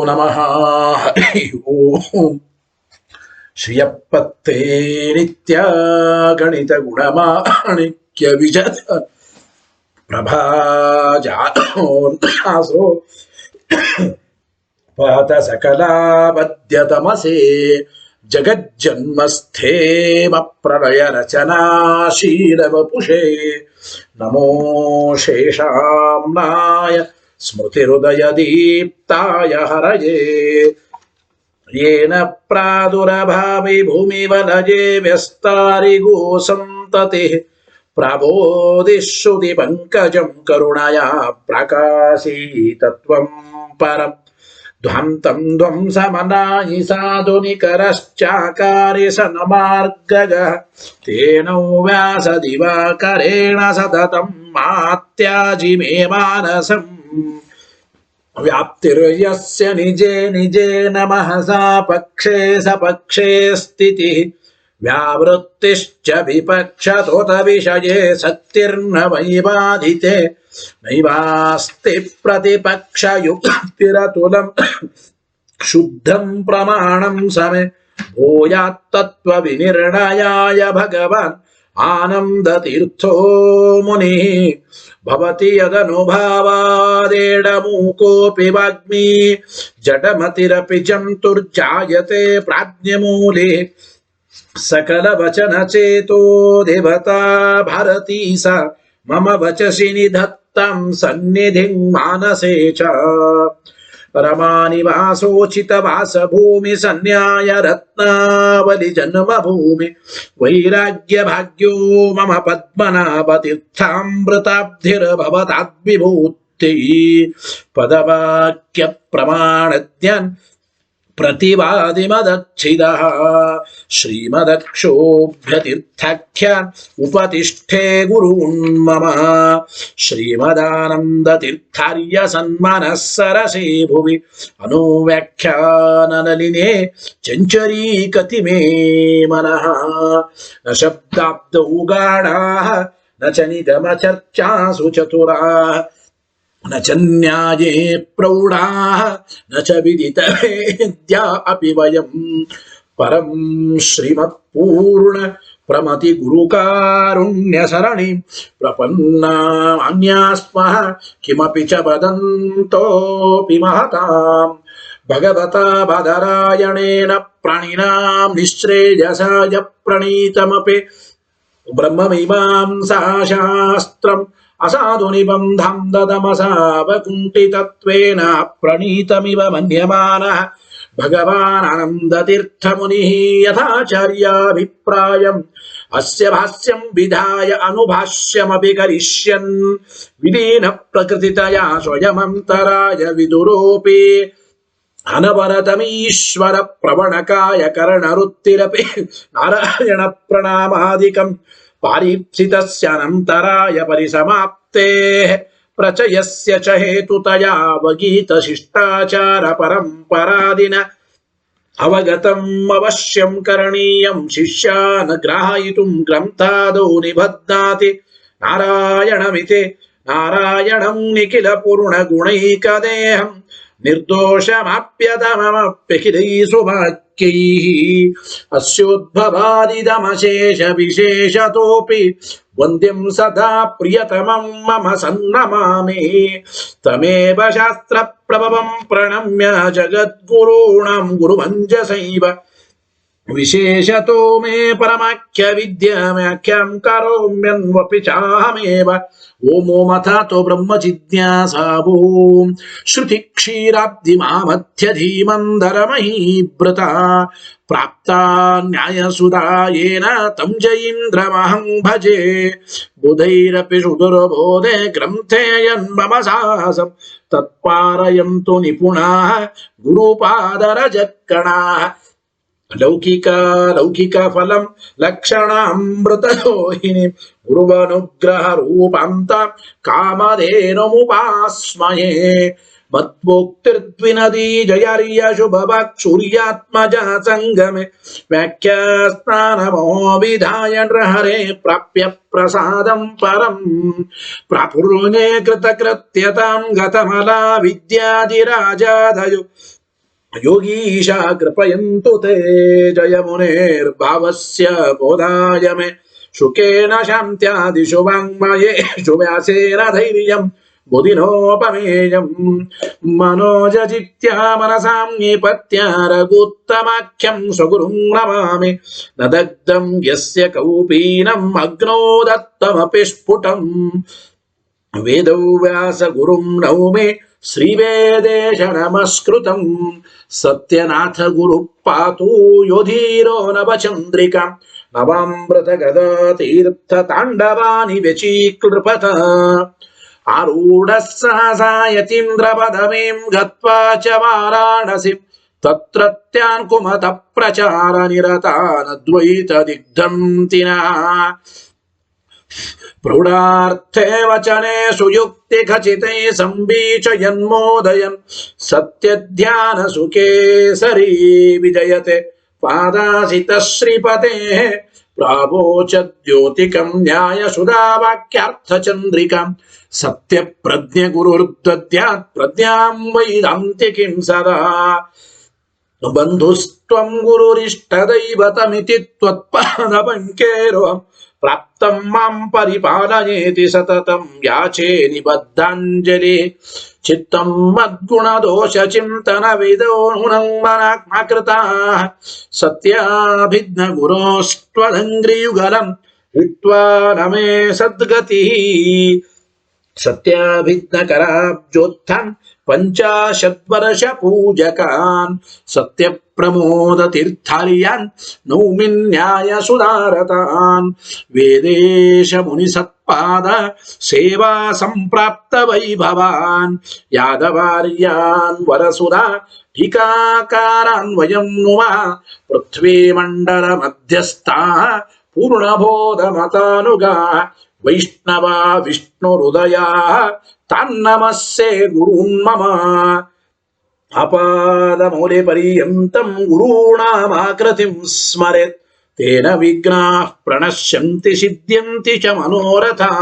ನಮಃ ಹರಿ ಓಂ ಶ್ರಿಯಪ್ಪತ್ತೇ ನಿತ್ಯ ಗಣಿತ ಗುಣಮಾಣಿಕ್ಯ ವಿಜಯ ಪ್ರಭಾಜಾಸೋ ಪಾತ ಸಕಲಾಬದ್ಯತಮಸೇ ಜಗಜ್ಜನ್ಮಸ್ಥೇಮ ಪ್ರಳಯ ರಚನಾಶೀಲವಪುಷೇ ನಮೋ ಶೇಷಾಂನಾಯ ಸ್ಮೃತಿಹೃದಯ ದೀಪ್ತಾಯ ಹರಯೇ येन प्रादुरभावि भूमिवलये व्यस्तारिगो सन्ततिः प्रबोधिश्रुतिपङ्कजं करुणया प्रकाशीतत्वं परम् ध्वान्तं ध्वंसमनायि साधुनिकरश्चाकारि सन्मार्गगः तेन व्यासदिवाकरेण सततं मात्याजि मे मानसम् व्याप्तिर्यस्य निजे निजे नमः सा पक्षे सपक्षे स्थितिः व्यावृत्तिश्च विपक्षतोत विषये सत्तिर्न वैबाधिते नैवास्ति प्रतिपक्षयुक्तिरतुलं शुद्धं प्रमाणं समे भूयात्तत्त्वविनिर्णयाय भगवान् आनन्दतीर्थो मुनिः भवति यदनुभावादेडमूकोऽपि वाग्मी जडमतिरपि जन्तुर्जायते प्राज्ञमूले सकलवचनचेतो देवता भारती सा मम वचसि निधत्तां सन्निधिं मानसे च रमानिवासोचितवासभूमि सन्न्याय रत्नावलि जन्मभूमि वैराग्य भाग्यो मम पद्मनाभतीर्थामृताब्धिर्भवताद्विभूतिः पदवाक्य प्रमाणज्ञान प्रतिवादिमदच्छिदः श्रीमदक्षोभ्यतीर्थाख्यान उपतिष्ठे गुरून्मम श्रीमदानन्दतीर्थार्य सन्मनः सरसे भुवि अनुव्याख्याननलिने चञ्चरीकति मे मनः न शब्दाब्दौ गाढाः न च निगमचर्चासु चतुराः न च न्याये प्रौढाः न च विदितवेद्या अपि वयं परं श्रीमत्पूर्ण प्रमति गुरुकारुण्यसरणिं प्रपन्नान्यास्मः किमपि च वदन्तोऽपि महतां भगवता बादरायणेन प्राणिनां निःश्रेयसाय प्रणीतमपि ब्रह्ममीमांसा शास्त्रम् असाधु निबन्धं ददमसावकुण्ठितत्वेन प्रणीतमिव मन्यमानः भगवान् आनन्दतीर्थमुनिः यथाचार्याभिप्रायम् अस्य भाष्यं विधाय अनुभाष्यमपि करिष्यन् विलीन प्रकृतितया स्वयमन्तराय विदुरोऽपि अनवरतमीश्वर प्रवणकाय करणरुत्तिरपि नारायण प्रणामादिकम् पारीप्सितस्यानन्तराय परिसमाप्तेः प्रचयस्य च हेतुतया अवगीतशिष्टाचार परम्परादिन अवगतम् अवश्यं करणीयं शिष्यान् ग्राहयितुं ग्रन्थादौ निबध्नाति नारायणमिति नारायणं निखिल पूर्णगुणैकदेहं निर्दोषमाप्यतममप्यखिलैः सुवाक्यैः अस्योद्भवादिदमशेष विशेषतोऽपि वन्द्यं सदा प्रियतमं मम सन्नमामि तमेव शास्त्रप्रभवं प्रणम्य जगद्गुरूणां गुरुमञ्जसैव विशेषतो मे परमाख्य विद्याव्याख्यां करोम्यन्वपि चाहमेव ओमो मथातो ब्रह्म जिज्ञासा ओम श्रुति क्षीराब्धिमामध्य धीमन्दरमहीव्रता प्राप्ता न्यायसुधायेन तं जयीन्द्रमहं भजे बुधैरपि सुदुर्बोधे ग्रन्थे यन्मम साहसं तत्पारयन्तु निपुणाः गुरुपादरजक्कणाः लौकिक फलं लक्षणामृतयोहिनी गुरुवनुग्रह रूपान्त कामधेनुमुपास्महे ಮತ್ವೋಕ್ತಿರ್ದ್ವಿನದಿ ಜಯಾರ್ಯ ಶುಭವಾಕ್ ಸೂರ್ಯಾತ್ಮಜ ಸಂಗಮೆ ವ್ಯಾಖ್ಯಾ ಸ್ನಾನಮೋ ವಿಧಾಯ ನೃಹರೆ ಪ್ರಾಪ್ಯ ಪ್ರಸಾದಂ ಪರಂ ಪ್ರಾಪುರ್ಣೇ ಕೃತಕೃತ್ಯತಾಂ ಗತಮಲಾ ವಿದ್ಯಾಧಿರಾಜಾದಯೋ ಯೋಗೀಶ ಕೃಪಯಂತು ತೇ ಜಯ ಮುನೇರ್ಭಾವಸ್ಯ ಬೋಧಾಯ ಮೇ ಶುಕೇನ ಶಾಂತ್ಯಾದಿಷು ವಾङ्ಮಯೇಷು ವ್ಯಾಸೇನ ಧೈರ್ಯಂ ಬುಧಿನೋಪಮೇಯಂ ಮನೋಜಜಿತ್ಯಾ ಮನಸಾಂ ನಿಪತ್ಯ ರಘುತ್ತಮಾಖ್ಯಂ ಸ್ವಗುರುಂ ನಮಾಮಿ ನ ದಗ್ಧಂ ಯಸ್ಯ ಕೌಪೀನಂ ಅಗ್ನೋ ದತ್ತಮಪಿ ಸ್ಫುಟಂ ವೇದೌ ವ್ಯಾಸ ಗುರುಂ ನೌಮಿ ಶ್ರೀವೇದೇಶ ನಮಸ್ಕೃತಂ ಸತ್ಯನಾಥ ಗುರು ಪಾತು ಯೋಧೀರೋ ನವಚಂದ್ರಿಕಾ ನವಾಮೃತ ಗದಾ ತೀರ್ಥ ತಾಂಡವಾನಿ ವ್ಯಚೀಕೃಪತ ಆರೂಢ ಸಹಸಾಯತೀಂದ್ರ ಪದಮೀಂ ಗತ್ವಾ ಚ ವಾರಾಣಸಿಂ ತತ್ರತ್ಯಾನ್ ಕುಮತ ಪ್ರಚಾರ ನಿರತಾನದ್ವೈತ ದಿಗ್ಧಂತಿನಃ ಪ್ರೌಢಾರ್ಥೇ ವಚನೆ ಸುಯುಕ್ತಿ ಖಚಿತೈ ಸಂಬೀಚಯನ್ಮೋದಯನ್ ಸತ್ಯಧ್ಯಾನ ಸುಕೇಸರಿ ವಿಜಯತೆ ಪಾದಾಸಿತ ಶ್ರೀಪತೆ ಪ್ರಾವೋಚದ್ಯೋತಿಕಂ ನ್ಯಾಯ ಸುಧಾ ವಾಕ್ಯಾರ್ಥ ಚಂದ್ರಿಕಾಂ ಸತ್ಯ ಪ್ರಜ್ಞೆ ಗುರುರ್ದದ್ಯಾತ್ ಪ್ರಜ್ಞಾಂ ವೈದಾಂತಿಕಿಂ ಸದಾ ಬಂಧುಸ್ತ್ವಂ ಗುರುರಿಷ್ಟದೈವತಮಿತಿ ತ್ವತ್ಪಾದ ಪಂಕೇರೋಹಂ ಪ್ರಾಪ್ತಂ ಮಾಂ ಪರಿಪಾಲಯೇತಿ ಸತತಂ ಯಾಚೇ ನಿಬದ್ಧಾಂಜಲಿ ಚಿತ್ತಂ ಮದ್ಗುಣ ದೋಷ ಚಿಂತನ ವಿದೋ ನೂನಂ ಮನಾತ್ಮಕೃತಾಃ ಸತ್ಯಾಭಿಜ್ಞ ಗುರೋಸ್ತ್ವದಂಗ್ರಿಯುಗಲಂ ಹಿತ್ವಾ ನಮೇ ಸದ್ಗತಿಃ ಸತ್ಯಾಭಿಜ್ಞ ಕರಾಬ್ಜೋತ್ಥಾನ್ ಪಂಚಾಶದ್ವರ್ಷ ಪೂಜಕಾನ್ ಸತ್ಯ ಪ್ರಮೋದ ತೀರ್ಥಾರ್ಯಾನ್ ನೌಮಿನ್ಯಾಯ ಸುಧಾರತಾನ್ ವೇದೇಶ ಮುನಿ ಸತ್ಪಾದ ಸೇವಾ ಸಂಪ್ರಾಪ್ತ ವೈಭವಾನ್ ಯಾದವಾರ್ಯಾನ್ ವರಸುಧಾ ಟೀಕಾಕಾರಾನ್ ವಯಂ ನುಮಃ ಪೃಥ್ವೀ ಮಂಡಲ ಮಧ್ಯಸ್ಥಾ ಪೂರ್ಣಬೋಧ ಮತಾನುಗಾ ವೈಷ್ಣವ ವಿಷ್ಣು ಹೃದಯ ತಾನ್ನಮಸ್ಸೆ ಗುರುನ್ ಮಮ ಅಪಾದ ಮೌಲ್ಯ ಪರ್ಯಂತಂ ಗುರುಣಾಮಾಕೃತಿಂ ಸ್ಮರೆತ್ ತೇನ ವಿಘ್ನಾಃ ಪ್ರಣಶ್ಯಂತಿ ಸಿದ್ಧ್ಯಂತಿ ಚ ಮನೋರಥಾಃ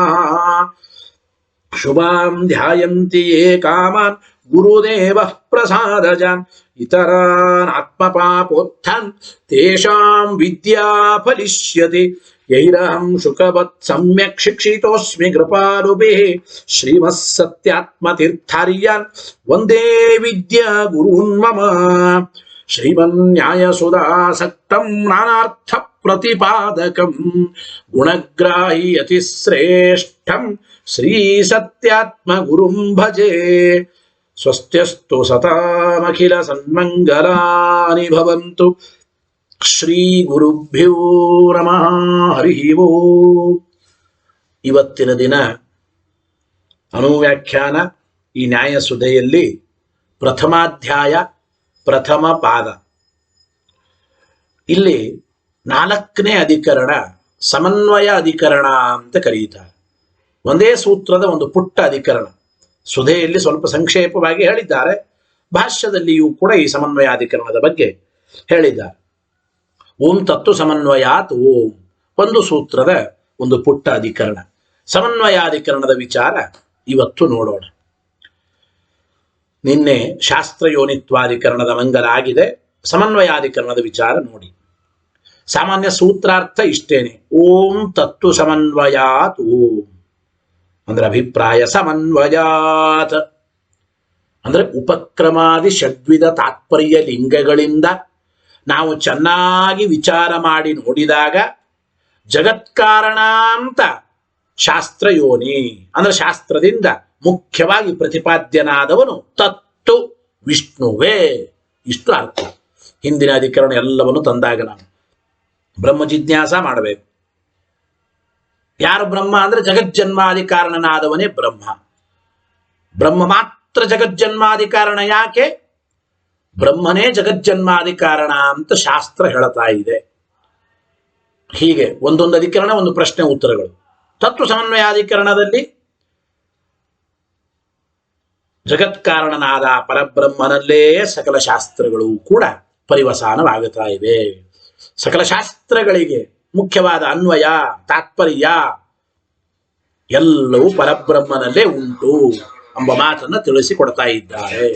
ಶುಭಾಂ ಧ್ಯಾಯಂತಿ ಯೇ ಕಾಮಾನ್ ಗುರುದೇವಃ ಪ್ರಸಾದಜಾನ್ ಇತರಾನ್ ಆತ್ಮಪಾಪೋತ್ಥಾನ್ ತೇಷಾಂ ವಿದ್ಯಾ ಫಲಿಷ್ಯತಿ ಯೈರಹಂ ಶುಕವತ್ ಸಮ್ಯಕ್ ಶಿಕ್ಷಿತೋಸ್ಮಿ ಕೃಪಾಲುಭಿಃ ಶ್ರೀಮತ್ ಸತ್ಯಾತ್ಮತೀರ್ಥಾರ್ಯಾನ್ ವಂದೇ ವಿದ್ಯಾ ಗುರುನ್ ಮಮ ಶ್ರೀಮನ್ಯಾಯಸುಧಾಸಕ್ತಂ ನಾನಾರ್ಥ ಪ್ರತಿಪಾದಕಂ ಗುಣಗ್ರಾಹಿ ಅತಿಶ್ರೇಷ್ಠಂ ಶ್ರೀ ಸತ್ಯಾತ್ಮ ಗುರುಂ ಭಜೆ ಸ್ವಸ್ತ್ಯಸ್ತು ಸತಾಮಖಿಲ ಸನ್ಮಂಗಲಾನಿ ಭವಂತು ಶ್ರೀ ಗುರುಭ್ಯೋ ನಮಃ ಹರಿ ಓಂ. ಇವತ್ತಿನ ದಿನ ಅನುವ್ಯಾಖ್ಯಾನ ಈ ನ್ಯಾಯಸುಧೆಯಲ್ಲಿ ಪ್ರಥಮಾಧ್ಯಾಯ ಪ್ರಥಮ ಪಾದ. ಇಲ್ಲಿ 4ನೇ ಅಧಿಕರಣ ಸಮನ್ವಯ ಅಧಿಕರಣ ಅಂತ ಕರೆಯುತ್ತಾರೆ. ಒಂದೇ ಸೂತ್ರದ ಒಂದು ಪುಟ್ಟ ಅಧಿಕರಣ. ಸುಧೆಯಲ್ಲಿ ಸ್ವಲ್ಪ ಸಂಕ್ಷೇಪವಾಗಿ ಹೇಳಿದ್ದಾರೆ, ಭಾಷ್ಯದಲ್ಲಿಯೂ ಕೂಡ ಈ ಸಮನ್ವಯಾಧಿಕರಣದ ಬಗ್ಗೆ ಹೇಳಿದ್ದಾರೆ. ಓಂ ತತ್ವ ಸಮನ್ವಯಾತ್ ಓಂ ಒಂದು ಸೂತ್ರದ ಒಂದು ಪುಟ್ಟ ಅಧಿಕರಣ. ಸಮನ್ವಯಾಧಿಕರಣದ ವಿಚಾರ ಇವತ್ತು ನೋಡೋಣ. ನಿನ್ನೆ ಶಾಸ್ತ್ರಯೋನಿತ್ವಾಧಿಕರಣದ ಮಂಗಲ ಆಗಿದೆ. ಸಮನ್ವಯಾಧಿಕರಣದ ವಿಚಾರ ನೋಡಿ. ಸಾಮಾನ್ಯ ಸೂತ್ರಾರ್ಥ ಇಷ್ಟೇನೆ, ಓಂ ತತ್ವ ಸಮನ್ವಯಾತ್ ಓಂ ಅಂದ್ರೆ ಅಭಿಪ್ರಾಯ ಸಮನ್ವಯಾತ್ ಅಂದ್ರೆ ಉಪಕ್ರಮಾದಿ ಷಡ್ವಿಧ ತಾತ್ಪರ್ಯ ಲಿಂಗಗಳಿಂದ ನಾವು ಚೆನ್ನಾಗಿ ವಿಚಾರ ಮಾಡಿ ನೋಡಿದಾಗ ಜಗತ್ಕಾರಣ ಅಂತ ಶಾಸ್ತ್ರಯೋನಿ ಅಂದ್ರೆ ಶಾಸ್ತ್ರದಿಂದ ಮುಖ್ಯವಾಗಿ ಪ್ರತಿಪಾದ್ಯನಾದವನು ತತ್ತು ವಿಷ್ಣುವೇ. ಇಷ್ಟು ಅರ್ಥ. ಹಿಂದಿನ ಅಧಿಕರಣ ಎಲ್ಲವನ್ನು ತಂದಾಗ ನಾವು ಬ್ರಹ್ಮ ಜಿಜ್ಞಾಸ ಮಾಡಬೇಕು. ಯಾರು ಬ್ರಹ್ಮ ಅಂದ್ರೆ ಜಗಜ್ಜನ್ಮಾದಿ ಕಾರಣನಾದವನೇ ಬ್ರಹ್ಮ. ಬ್ರಹ್ಮ ಮಾತ್ರ ಜಗಜ್ಜನ್ಮಾದಿ ಕಾರಣ. ಯಾಕೆ? ಬ್ರಹ್ಮನೇ ಜಗಜ್ಜನ್ಮಾದಿ ಕಾರಣ ಅಂತ ಶಾಸ್ತ್ರ ಹೇಳ್ತಾ ಇದೆ. ಹೀಗೆ ಒಂದೊಂದು ಅಧಿಕರಣ ಒಂದು ಪ್ರಶ್ನೆ ಉತ್ತರಗಳು. ತತ್ವ ಸಮನ್ವಯಾಧಿಕರಣದಲ್ಲಿ ಜಗತ್ಕಾರಣನಾದ ಪರಬ್ರಹ್ಮನಲ್ಲೇ ಸಕಲ ಶಾಸ್ತ್ರಗಳು ಕೂಡ ಪರಿವಸಾನವಾಗುತ್ತಾ ಇವೆ. ಸಕಲ ಶಾಸ್ತ್ರಗಳಿಗೆ ಮುಖ್ಯವಾದ ಅನ್ವಯ ತಾತ್ಪರ್ಯ ಎಲ್ಲವೂ ಪರಬ್ರಹ್ಮನಲ್ಲೇ ಉಂಟು ಎಂಬ ಮಾತನ್ನು ತಿಳಿಸಿಕೊಡ್ತಾ ಇದ್ದಾರೆ.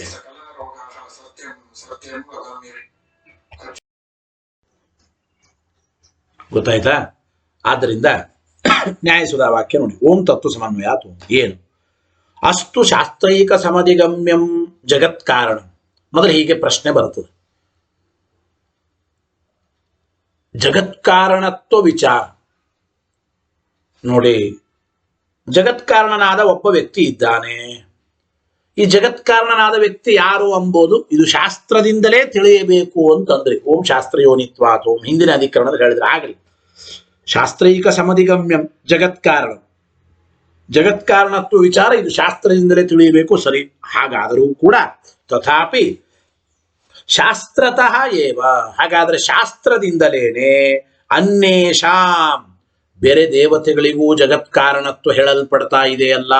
ಗೊತ್ತಾಯ್ತಾ? ಆದ್ದರಿಂದ ನ್ಯಾಯಸುಧಾ ವಾಕ್ಯ ನೋಡಿ. ಓಂ ತತ್ವ ಸಮನ್ವಯಾತು ಏನು? ಅಷ್ಟು ಶಾಸ್ತ್ರೈಕ ಸಮಧಿಗಮ್ಯಂ ಜಗತ್ಕಾರಣ. ಮೊದಲು ಹೀಗೆ ಪ್ರಶ್ನೆ ಬರುತ್ತದೆ. ಜಗತ್ಕಾರಣತ್ವ ವಿಚಾರ ನೋಡಿ. ಜಗತ್ಕಾರಣನಾದ ಒಬ್ಬ ವ್ಯಕ್ತಿ ಇದ್ದಾನೆ. ಈ ಜಗತ್ಕಾರಣನಾದ ವ್ಯಕ್ತಿ ಯಾರು ಎಂಬುದು ಇದು ಶಾಸ್ತ್ರದಿಂದಲೇ ತಿಳಿಯಬೇಕು ಅಂತಂದ್ರೆ ಓಂ ಶಾಸ್ತ್ರಯೋನಿತ್ವಾತ್ ಓಂ ಹಿಂದಿನ ಅಧಿಕರಣದಲ್ಲಿ ಹೇಳಿದ್ರೆ ಆಗಲಿ. ಶಾಸ್ತ್ರೈಕ ಸಮಧಿಗಮ್ಯಂ ಜಗತ್ಕಾರಣ, ಜಗತ್ಕಾರಣತ್ವ ವಿಚಾರ ಇದು ಶಾಸ್ತ್ರದಿಂದಲೇ ತಿಳಿಯಬೇಕು. ಸರಿ, ಹಾಗಾದರೂ ಕೂಡ ತಥಾಪಿ ಶಾಸ್ತ್ರತಃ ಏವ, ಹಾಗಾದ್ರೆ ಶಾಸ್ತ್ರದಿಂದಲೇನೆ ಅನ್ಯೇಷಾಂ ಬೇರೆ ದೇವತೆಗಳಿಗೂ ಜಗತ್ಕಾರಣತ್ವ ಹೇಳಲ್ಪಡ್ತಾ ಇದೆಯಲ್ಲ.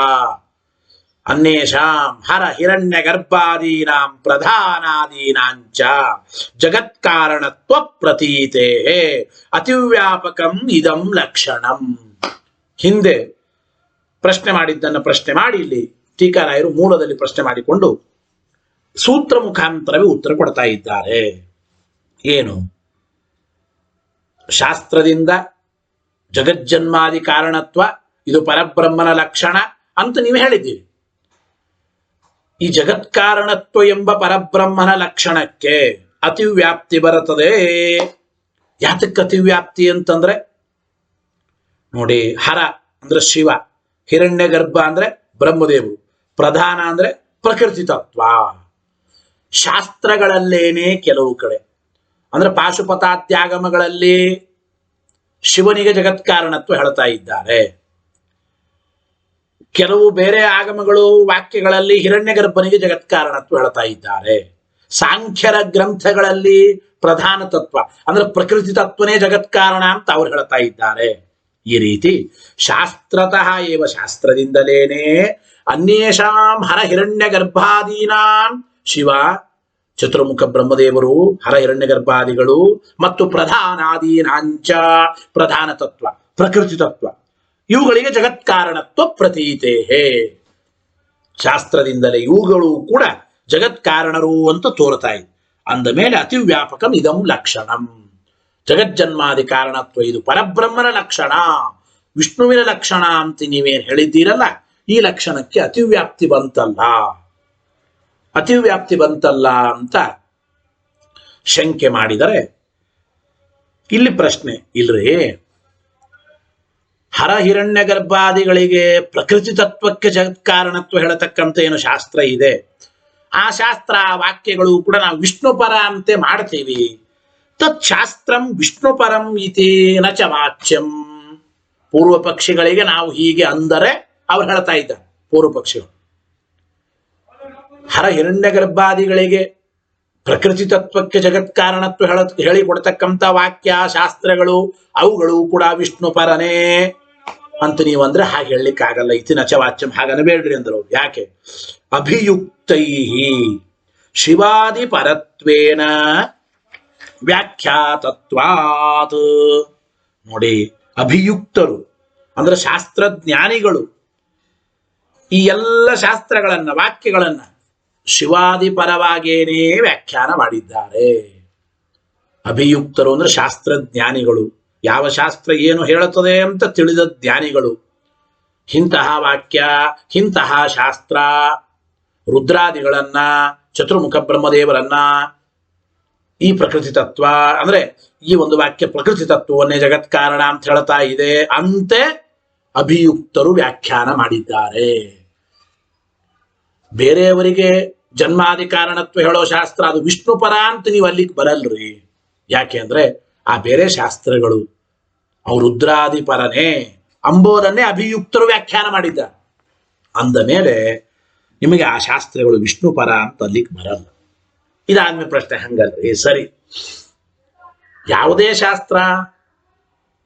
ಅನ್ಯೇಷಾಂ ಹರ ಹಿರಣ್ಯ ಗರ್ಭಾದೀನಾಂ ಪ್ರಧಾನಾದೀನಾಂಚ ಜಗತ್ಕಾರಣತ್ವ ಪ್ರತೀತೆ ಅತಿವ್ಯಾಪಕಂ ಇದಂ ಲಕ್ಷಣಂ. ಹಿಂದೆ ಪ್ರಶ್ನೆ ಮಾಡಿದ್ದನ್ನು ಪ್ರಶ್ನೆ ಮಾಡಿ ಇಲ್ಲಿ ಟೀಕಾರಾಯರು ಮೂಲದಲ್ಲಿ ಪ್ರಶ್ನೆ ಮಾಡಿಕೊಂಡು ಸೂತ್ರ ಮುಖಾಂತರವೇ ಉತ್ತರ ಕೊಡ್ತಾ ಇದ್ದಾರೆ. ಏನು? ಶಾಸ್ತ್ರದಿಂದ ಜಗಜ್ಜನ್ಮಾದಿ ಕಾರಣತ್ವ ಇದು ಪರಬ್ರಹ್ಮನ ಲಕ್ಷಣ ಅಂತ ನೀವು ಹೇಳಿದ್ದೀರಿ. ಈ ಜಗತ್ಕಾರಣತ್ವ ಎಂಬ ಪರಬ್ರಹ್ಮನ ಲಕ್ಷಣಕ್ಕೆ ಅತಿವ್ಯಾಪ್ತಿ ಬರುತ್ತದೆ. ಯಾತಕ್ಕೆ ಅತಿವ್ಯಾಪ್ತಿ ಅಂತಂದ್ರೆ ನೋಡಿ, ಹರ ಅಂದ್ರೆ ಶಿವ, ಹಿರಣ್ಯ ಗರ್ಭ ಅಂದ್ರೆ ಬ್ರಹ್ಮದೇವರು, ಪ್ರಧಾನ ಅಂದ್ರೆ ಪ್ರಕೃತಿ ತತ್ವ. ಶಾಸ್ತ್ರಗಳಲ್ಲೇನೆ ಕೆಲವು ಕಡೆ ಅಂದ್ರೆ ಪಾಶುಪತಾತ್ಯಾಗಮಗಳಲ್ಲಿ ಶಿವನಿಗೆ ಜಗತ್ಕಾರಣತ್ವ ಹೇಳ್ತಾ ಇದ್ದಾರೆ. ಕೆಲವು ಬೇರೆ ಆಗಮಗಳು ವಾಕ್ಯಗಳಲ್ಲಿ ಹಿರಣ್ಯ ಗರ್ಭನಿಗೆ ಜಗತ್ಕಾರಣತ್ವ ಹೇಳ್ತಾ ಇದ್ದಾರೆ. ಸಾಂಖ್ಯರ ಗ್ರಂಥಗಳಲ್ಲಿ ಪ್ರಧಾನ ತತ್ವ ಅಂದ್ರೆ ಪ್ರಕೃತಿ ತತ್ವನೇ ಜಗತ್ಕಾರಣ ಅಂತ ಅವ್ರು ಹೇಳ್ತಾ ಇದ್ದಾರೆ. ಈ ರೀತಿ ಶಾಸ್ತ್ರತಃ ಏವ ಶಾಸ್ತ್ರದಿಂದಲೇನೆ ಅನ್ಯೇಷಾಂ ಹರ ಹಿರಣ್ಯ ಗರ್ಭಾದೀನಾಂ ಶಿವ, ಚತುರ್ಮುಖ ಬ್ರಹ್ಮದೇವರು, ಹರ ಹಿರಣ್ಯ ಗರ್ಭಾದಿಗಳು ಮತ್ತು ಪ್ರಧಾನಾದೀನಾಂಚ ಪ್ರಧಾನ ತತ್ವ ಪ್ರಕೃತಿ ತತ್ವ ಇವುಗಳಿಗೆ ಜಗತ್ಕಾರಣತ್ವ ಪ್ರತೀತೆ. ಶಾಸ್ತ್ರದಿಂದಲೇ ಇವುಗಳು ಕೂಡ ಜಗತ್ಕಾರಣರು ಅಂತ ತೋರ್ತಾ ಇದೆ. ಅಂದ ಮೇಲೆ ಅತಿವ್ಯಾಪಕಂ ಇದಂ ಲಕ್ಷಣಂ. ಜಗಜ್ಜನ್ಮಾದಿ ಕಾರಣತ್ವ ಇದು ಪರಬ್ರಹ್ಮನ ಲಕ್ಷಣ, ವಿಷ್ಣುವಿನ ಲಕ್ಷಣ ಅಂತ ನೀವೇನು ಹೇಳಿದ್ದೀರಲ್ಲ, ಈ ಲಕ್ಷಣಕ್ಕೆ ಅತಿವ್ಯಾಪ್ತಿ ಬಂತಲ್ಲ, ಅತಿವ್ಯಾಪ್ತಿ ಬಂತಲ್ಲ ಅಂತ ಶಂಕೆ ಮಾಡಿದರೆ ಇಲ್ಲಿ ಪ್ರಶ್ನೆ ಇಲ್ರಿ, ಹರ ಹಿರಣ್ಯ ಗರ್ಭಾದಿಗಳಿಗೆ ಪ್ರಕೃತಿ ತತ್ವಕ್ಕೆ ಜಗತ್ಕಾರಣತ್ವ ಹೇಳತಕ್ಕಂಥ ಏನು ಶಾಸ್ತ್ರ ಇದೆ, ಆ ಶಾಸ್ತ್ರ ವಾಕ್ಯಗಳು ಕೂಡ ನಾವು ವಿಷ್ಣು ಪರ ಅಂತೆ ಮಾಡ್ತೀವಿ. ತತ್ ಶಾಸ್ತ್ರಂ ವಿಷ್ಣು ಪರಂ ಇತಿ ನ ಚ ವಾಚ್ಯಂ. ಪೂರ್ವ ಪಕ್ಷಿಗಳಿಗೆ ನಾವು ಹೀಗೆ ಅಂದರೆ ಅವ್ರು ಹೇಳ್ತಾ ಇದ್ದಾರೆ, ಪೂರ್ವ ಪಕ್ಷಿಗಳು ಹರ ಹಿರಣ್ಯ ಗರ್ಭಾದಿಗಳಿಗೆ ಪ್ರಕೃತಿ ತತ್ವಕ್ಕೆ ಜಗತ್ಕಾರಣತ್ವ ಹೇಳಿಕೊಡ್ತಕ್ಕಂಥ ವಾಕ್ಯ ಶಾಸ್ತ್ರಗಳು ಅವುಗಳು ಕೂಡ ವಿಷ್ಣು ಪರನೇ ಅಂತ ನೀವು ಅಂದ್ರೆ ಹಾಗೆ ಹೇಳಲಿಕ್ಕಾಗಲ್ಲ. ಇತಿ ನಚ ವಾಚ್ಯಂ, ಹಾಗನಬೇಡ್ರಿ ಅಂದರು. ಯಾಕೆ? ಅಭಿಯುಕ್ತೈ ಶಿವಾದಿ ಪರತ್ವೇನ ವ್ಯಾಖ್ಯಾತತ್ವಾತ್. ನೋಡಿ, ಅಭಿಯುಕ್ತರು ಅಂದ್ರೆ ಶಾಸ್ತ್ರಜ್ಞಾನಿಗಳು ಈ ಎಲ್ಲ ಶಾಸ್ತ್ರಗಳನ್ನ ವಾಕ್ಯಗಳನ್ನ ಶಿವಾದಿ ಪರವಾಗೇನೇ ವ್ಯಾಖ್ಯಾನ ಮಾಡಿದ್ದಾರೆ. ಅಭಿಯುಕ್ತರು ಅಂದ್ರೆ ಶಾಸ್ತ್ರಜ್ಞಾನಿಗಳು, ಯಾವ ಶಾಸ್ತ್ರ ಏನು ಹೇಳುತ್ತದೆ ಅಂತ ತಿಳಿದ ಜ್ಞಾನಿಗಳು. ಇಂತಹ ವಾಕ್ಯ ಇಂತಹ ಶಾಸ್ತ್ರ ರುದ್ರಾದಿಗಳನ್ನ, ಚತುರ್ಮುಖ ಬ್ರಹ್ಮದೇವರನ್ನ, ಈ ಪ್ರಕೃತಿ ತತ್ವ ಅಂದ್ರೆ ಈ ಒಂದು ವಾಕ್ಯ ಪ್ರಕೃತಿ ತತ್ವವನ್ನೇ ಜಗತ್ಕಾರಣ ಅಂತ ಹೇಳ್ತಾ ಇದೆ ಅಂತೆ ಅಭಿಯುಕ್ತರು ವ್ಯಾಖ್ಯಾನ ಮಾಡಿದ್ದಾರೆ. ಬೇರೆಯವರಿಗೆ ಜನ್ಮಾದಿ ಕಾರಣತ್ವ ಹೇಳೋ ಶಾಸ್ತ್ರ ಅದು ವಿಷ್ಣು ಪರ ಅಂತ ನೀವು ಅಲ್ಲಿಗೆ ಬರಲ್ರಿ. ಯಾಕೆ ಅಂದ್ರೆ ಆ ಬೇರೆ ಶಾಸ್ತ್ರಗಳು ಅವ್ರು ರುದ್ರಾದಿ ಪರನೇ ಅಂಬೋದನ್ನೇ ಅಭಿಯುಕ್ತರು ವ್ಯಾಖ್ಯಾನ ಮಾಡಿದ್ದಾರೆ. ಅಂದ ಮೇಲೆ ನಿಮಗೆ ಆ ಶಾಸ್ತ್ರಗಳು ವಿಷ್ಣು ಪರ ಅಂತ ಅಲ್ಲಿಗೆ ಬರಲ್ಲ. ಇದಾದ್ಮೇಲೆ ಪ್ರಶ್ನೆ ಹಂಗಲ್ರಿ, ಸರಿ ಯಾವುದೇ ಶಾಸ್ತ್ರ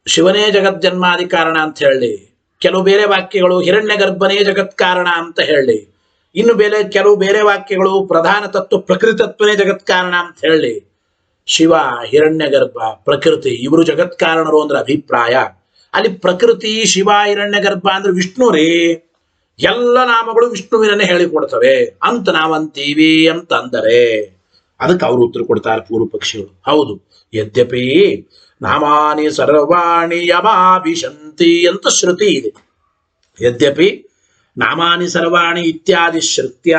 ಶಿವನೇ ಜಗಜ್ಜನ್ಮಾದಿ ಕಾರಣ ಅಂತ ಹೇಳಿ, ಕೆಲವು ಬೇರೆ ವಾಕ್ಯಗಳು ಹಿರಣ್ಯ ಗರ್ಭನೇ ಜಗತ್ಕಾರಣ ಅಂತ ಹೇಳಿ, ಇನ್ನು ಕೆಲವು ಬೇರೆ ವಾಕ್ಯಗಳು ಪ್ರಧಾನ ತತ್ವ ಪ್ರಕೃತಿ ತತ್ವನೇ ಜಗತ್ಕಾರಣ ಅಂತ ಹೇಳಿ ಶಿವ, ಹಿರಣ್ಯಗರ್ಭ, ಪ್ರಕೃತಿ ಇವರು ಜಗತ್ಕಾರಣರು ಅಂದ್ರೆ ಅಭಿಪ್ರಾಯ. ಅಲ್ಲಿ ಪ್ರಕೃತಿ, ಶಿವ, ಹಿರಣ್ಯಗರ್ಭ ಅಂದ್ರೆ ವಿಷ್ಣು ರೀ. ಎಲ್ಲ ನಾಮಗಳು ವಿಷ್ಣುವಿನನ್ನೇ ಹೇಳಿಕೊಡ್ತವೆ ಅಂತ ನಾವಂತೀವಿ ಅಂತ ಅಂದರೆ ಅದಕ್ಕೆ ಅವರು ಉತ್ತರ ಕೊಡ್ತಾರೆ ಪೂರ್ವ ಪಕ್ಷಿಗಳು. ಹೌದು, ಯದ್ಯಪಿ ನಾಮಾನಿ ಸರ್ವಾಣಿ ಯಮಾಭಿಶಂತಿ ಅಂತ ಶ್ರುತಿ ಇದೆ. ಯದ್ಯಪಿ ನಾಮಾನಿ ಸರ್ವಾಣಿ ಇತ್ಯಾದಿ ಶ್ರುತ್ಯ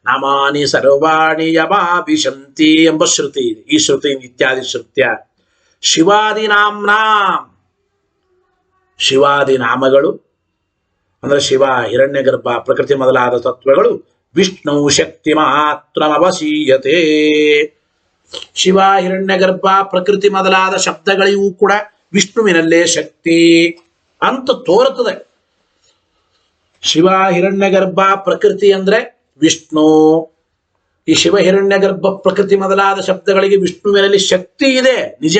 ನಾಮಾನಿ ಸರ್ವಾಣಿ ಯಮಾಭಿಶಂತಿ ಎಂಬ ಶ್ರುತಿ ಇದೆ. ಈ ಶ್ರುತಿ ಇತ್ಯಾದಿ ಶ್ರುತ್ಯ ಶಿವಾದಿ ನಾಮ್ನಾ, ಶಿವಾದಿ ನಾಮಗಳು ಅಂದ್ರೆ ಶಿವ, ಹಿರಣ್ಯಗರ್ಭ, ಪ್ರಕೃತಿ ಮೊದಲಾದ ತತ್ವಗಳು ವಿಷ್ಣು ಶಕ್ತಿ ಮಾತ್ರಮವಶೀಯತೆ. ಶಿವ, ಹಿರಣ್ಯಗರ್ಭ, ಪ್ರಕೃತಿ ಮೊದಲಾದ ಶಬ್ದಗಳಿಗೂ ಕೂಡ ವಿಷ್ಣುವಿನಲ್ಲೇ ಶಕ್ತಿ ಅಂತ ತೋರುತ್ತದೆ. ಶಿವ, ಹಿರಣ್ಯಗರ್ಭ, ಪ್ರಕೃತಿ ಅಂದ್ರೆ ವಿಷ್ಣು. ಈ ಶಿವ, ಹಿರಣ್ಯಗರ್ಭ, ಪ್ರಕೃತಿ ಮೊದಲಾದ ಶಬ್ದಗಳಿಗೆ ವಿಷ್ಣುವಿನಲ್ಲಿ ಶಕ್ತಿ ಇದೆ ನಿಜ.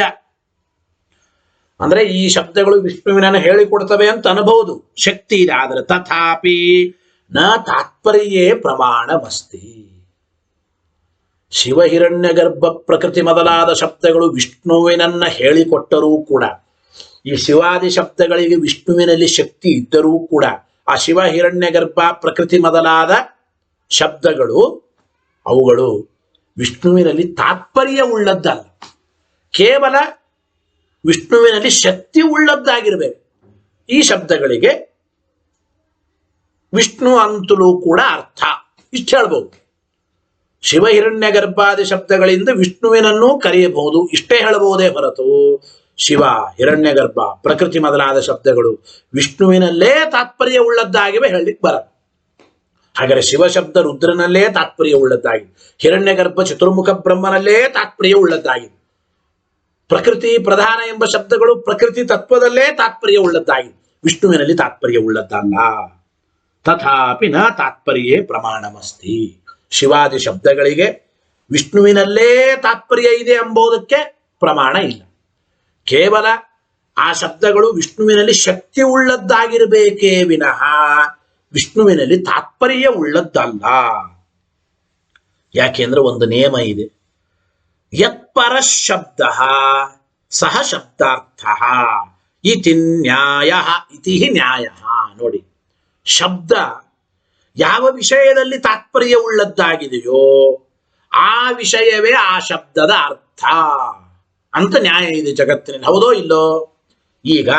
ಅಂದ್ರೆ ಈ ಶಬ್ದಗಳು ವಿಷ್ಣುವಿನನ್ನು ಹೇಳಿಕೊಡ್ತವೆ ಅಂತ ಅನ್ಬಹುದು, ಶಕ್ತಿ ಇದೆ. ಆದರೆ ತಥಾಪಿ ನ ತಾತ್ಪರ್ಯೇ ಪ್ರಮಾಣಮಸ್ತಿ. ಶಿವ, ಹಿರಣ್ಯಗರ್ಭ, ಪ್ರಕೃತಿ ಮೊದಲಾದ ಶಬ್ದಗಳು ವಿಷ್ಣುವಿನನ್ನ ಹೇಳಿಕೊಟ್ಟರೂ ಕೂಡ, ಈ ಶಿವಾದಿ ಶಬ್ದಗಳಿಗೆ ವಿಷ್ಣುವಿನಲ್ಲಿ ಶಕ್ತಿ ಇದ್ದರೂ ಕೂಡ ಆ ಶಿವ, ಹಿರಣ್ಯಗರ್ಭ, ಪ್ರಕೃತಿ ಮೊದಲಾದ ಶಬ್ದಗಳು ಅವುಗಳು ವಿಷ್ಣುವಿನಲ್ಲಿ ತಾತ್ಪರ್ಯ ಉಳ್ಳದ್ದಲ್ಲ, ಕೇವಲ ವಿಷ್ಣುವಿನಲ್ಲಿ ಶಕ್ತಿ ಉಳ್ಳದ್ದಾಗಿರ್ಬೇಕು. ಈ ಶಬ್ದಗಳಿಗೆ ವಿಷ್ಣು ಅಂತಲೂ ಕೂಡ ಅರ್ಥ, ಇಷ್ಟು ಹೇಳ್ಬಹುದು. ಶಿವ, ಹಿರಣ್ಯ ಗರ್ಭಾದಿ ಶಬ್ದಗಳಿಂದ ವಿಷ್ಣುವಿನನ್ನು ಕರೆಯಬಹುದು, ಇಷ್ಟೇ ಹೇಳಬಹುದೇ ಹೊರತು ಶಿವ, ಹಿರಣ್ಯ ಗರ್ಭ, ಪ್ರಕೃತಿ ಮೊದಲಾದ ಶಬ್ದಗಳು ವಿಷ್ಣುವಿನಲ್ಲೇ ತಾತ್ಪರ್ಯ ಉಳ್ಳದ್ದಾಗಿವೆ ಹೇಳಲಿಕ್ಕೆ ಬರಲ್ಲ. ಹಾಗಾದರೆ ಶಿವ ಶಬ್ದ ರುದ್ರನಲ್ಲೇ ತಾತ್ಪರ್ಯ ಉಳ್ಳದ್ದಾಗಿದೆ, ಹಿರಣ್ಯ ಗರ್ಭ ಚತುರ್ಮುಖ ಬ್ರಹ್ಮನಲ್ಲೇ ತಾತ್ಪರ್ಯ ಉಳ್ಳದ್ದಾಗಿದೆ, ಪ್ರಕೃತಿ ಪ್ರಧಾನ ಎಂಬ ಶಬ್ದಗಳು ಪ್ರಕೃತಿ ತತ್ವದಲ್ಲೇ ತಾತ್ಪರ್ಯ ಉಳ್ಳದ್ದಾಗಿದೆ, ವಿಷ್ಣುವಿನಲ್ಲಿ ತಾತ್ಪರ್ಯ ಉಳ್ಳದ್ದಲ್ಲ. ತಥಾಪಿ ನ ತಾತ್ಪರ್ಯೇ ಪ್ರಮಾಣಮಸ್ತಿ. ಶಿವಾದಿ ಶಬ್ದಗಳಿಗೆ ವಿಷ್ಣುವಿನಲ್ಲೇ ತಾತ್ಪರ್ಯ ಇದೆ ಎಂಬುದಕ್ಕೆ ಪ್ರಮಾಣ ಇಲ್ಲ. ಕೇವಲ ಆ ಶಬ್ದಗಳು ವಿಷ್ಣುವಿನಲ್ಲಿ ಶಕ್ತಿ ಉಳ್ಳದ್ದಾಗಿರಬೇಕೇ ವಿನಃ ವಿಷ್ಣುವಿನಲ್ಲಿ ತಾತ್ಪರ್ಯ ಉಳ್ಳದ್ದಲ್ಲ. ಯಾಕೆಂದ್ರೆ ಒಂದು ನಿಯಮ ಇದೆ, ಯತ್ಪರ ಶಬ್ದ ಸಹ ಶಬ್ದಾರ್ಥ ಇತಿ ನ್ಯಾಯ ಇತಿ ನ್ಯಾಯ. ನೋಡಿ, ಶಬ್ದ ಯಾವ ವಿಷಯದಲ್ಲಿ ತಾತ್ಪರ್ಯ ಉಳ್ಳದ್ದಾಗಿದೆಯೋ ಆ ವಿಷಯವೇ ಆ ಶಬ್ದದ ಅರ್ಥ ಅಂತ ನ್ಯಾಯ ಇದೆ ಜಗತ್ತಿನಲ್ಲಿ, ಹೌದೋ ಇಲ್ಲೋ? ಈಗ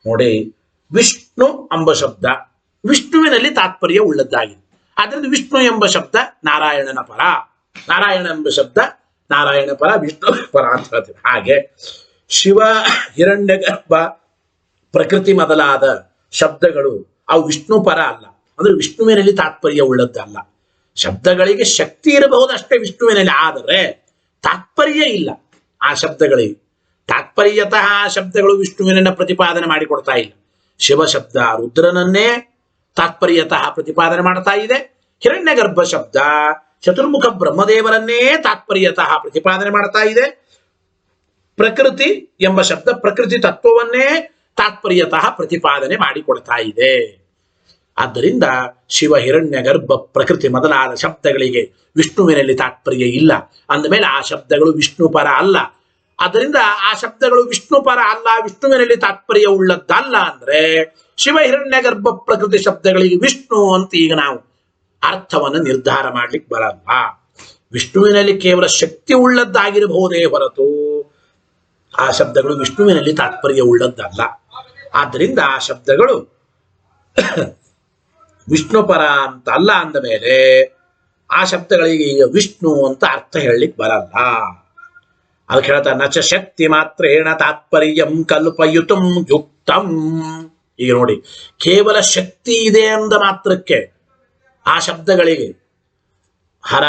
ನೋಡಿ, ವಿಷ್ಣು ಎಂಬ ಶಬ್ದ ವಿಷ್ಣುವಿನಲ್ಲಿ ತಾತ್ಪರ್ಯ ಉಳ್ಳದ್ದಾಗಿದೆ, ಆದ್ದರಿಂದ ವಿಷ್ಣು ಎಂಬ ಶಬ್ದ ನಾರಾಯಣನ ಪರ, ನಾರಾಯಣ ಎಂಬ ಶಬ್ದ ನಾರಾಯಣ ಪರ, ವಿಷ್ಣು ಪರ ಅಂತ ಹೇಳ್ತೀವಿ. ಹಾಗೆ ಶಿವ, ಹಿರಣ್ಯಗರ್ಭ, ಪ್ರಕೃತಿ ಮೊದಲಾದ ಶಬ್ದಗಳು ಅವು ವಿಷ್ಣು ಪರ ಅಲ್ಲ, ಅಂದ್ರೆ ವಿಷ್ಣುವಿನಲ್ಲಿ ತಾತ್ಪರ್ಯ ಉಳ್ಳದ್ದಲ್ಲ. ಶಬ್ದಗಳಿಗೆ ಶಕ್ತಿ ಇರಬಹುದು ಅಷ್ಟೇ ವಿಷ್ಣುವಿನಲ್ಲಿ, ಆದರೆ ತಾತ್ಪರ್ಯ ಇಲ್ಲ ಆ ಶಬ್ದಗಳಿಗೆ. ತಾತ್ಪರ್ಯತಃ ಆ ಶಬ್ದಗಳು ವಿಷ್ಣುವಿನನ್ನ ಪ್ರತಿಪಾದನೆ ಮಾಡಿಕೊಡ್ತಾ ಇಲ್ಲ. ಶಿವ ಶಬ್ದ ರುದ್ರನನ್ನೇ ತಾತ್ಪರ್ಯತಃ ಪ್ರತಿಪಾದನೆ ಮಾಡ್ತಾ ಇದೆ, ಹಿರಣ್ಯಗರ್ಭ ಶಬ್ದ ಚತುರ್ಮುಖ ಬ್ರಹ್ಮದೇವರನ್ನೇ ತಾತ್ಪರ್ಯತಃ ಪ್ರತಿಪಾದನೆ ಮಾಡ್ತಾ ಇದೆ, ಪ್ರಕೃತಿ ಎಂಬ ಶಬ್ದ ಪ್ರಕೃತಿ ತತ್ವವನ್ನೇ ತಾತ್ಪರ್ಯತಃ ಪ್ರತಿಪಾದನೆ ಮಾಡಿಕೊಡ್ತಾ ಇದೆ. ಆದ್ದರಿಂದ ಶಿವ, ಹಿರಣ್ಯಗರ್ಭ, ಪ್ರಕೃತಿ ಮೊದಲಾದ ಶಬ್ದಗಳಿಗೆ ವಿಷ್ಣುವಿನಲ್ಲಿ ತಾತ್ಪರ್ಯ ಇಲ್ಲ ಅಂದಮೇಲೆ ಆ ಶಬ್ದಗಳು ವಿಷ್ಣು ಪರ ಅಲ್ಲ. ಆದ್ದರಿಂದ ಆ ಶಬ್ದಗಳು ವಿಷ್ಣು ಪರ ಅಲ್ಲ, ವಿಷ್ಣುವಿನಲ್ಲಿ ತಾತ್ಪರ್ಯ ಉಳ್ಳದ್ದಲ್ಲ ಅಂದ್ರೆ ಶಿವ, ಹಿರಣ್ಯಗರ್ಭ, ಪ್ರಕೃತಿ ಶಬ್ದಗಳಿಗೆ ವಿಷ್ಣು ಅಂತ ಈಗ ನಾವು ಅರ್ಥವನ್ನು ನಿರ್ಧಾರ ಮಾಡ್ಲಿಕ್ಕೆ ಬರಲ್ಲ. ವಿಷ್ಣುವಿನಲ್ಲಿ ಕೇವಲ ಶಕ್ತಿ ಉಳ್ಳದ್ದಾಗಿರಬಹುದೇ ಹೊರತು ಆ ಶಬ್ದಗಳು ವಿಷ್ಣುವಿನಲ್ಲಿ ತಾತ್ಪರ್ಯ ಉಳ್ಳದ್ದಲ್ಲ. ಆದ್ದರಿಂದ ಆ ಶಬ್ದಗಳು ವಿಷ್ಣು ಪರ ಅಂತ ಅಲ್ಲ ಅಂದ ಮೇಲೆ ಆ ಶಬ್ದಗಳಿಗೆ ಈಗ ವಿಷ್ಣು ಅಂತ ಅರ್ಥ ಹೇಳಲಿಕ್ಕೆ ಬರಲ್ಲ. ಅದಕ್ಕೆ ಹೇಳ್ತಾ ನಚ ಶಕ್ತಿ ಮಾತ್ರೇಣ ತಾತ್ಪರ್ಯಂ ಕಲ್ಪಯುತಂ ಯುಕ್ತಂ. ಈಗ ನೋಡಿ, ಕೇವಲ ಶಕ್ತಿ ಇದೆ ಅಂದ ಮಾತ್ರಕ್ಕೆ ಆ ಶಬ್ದಗಳಿಗೆ ಹರ,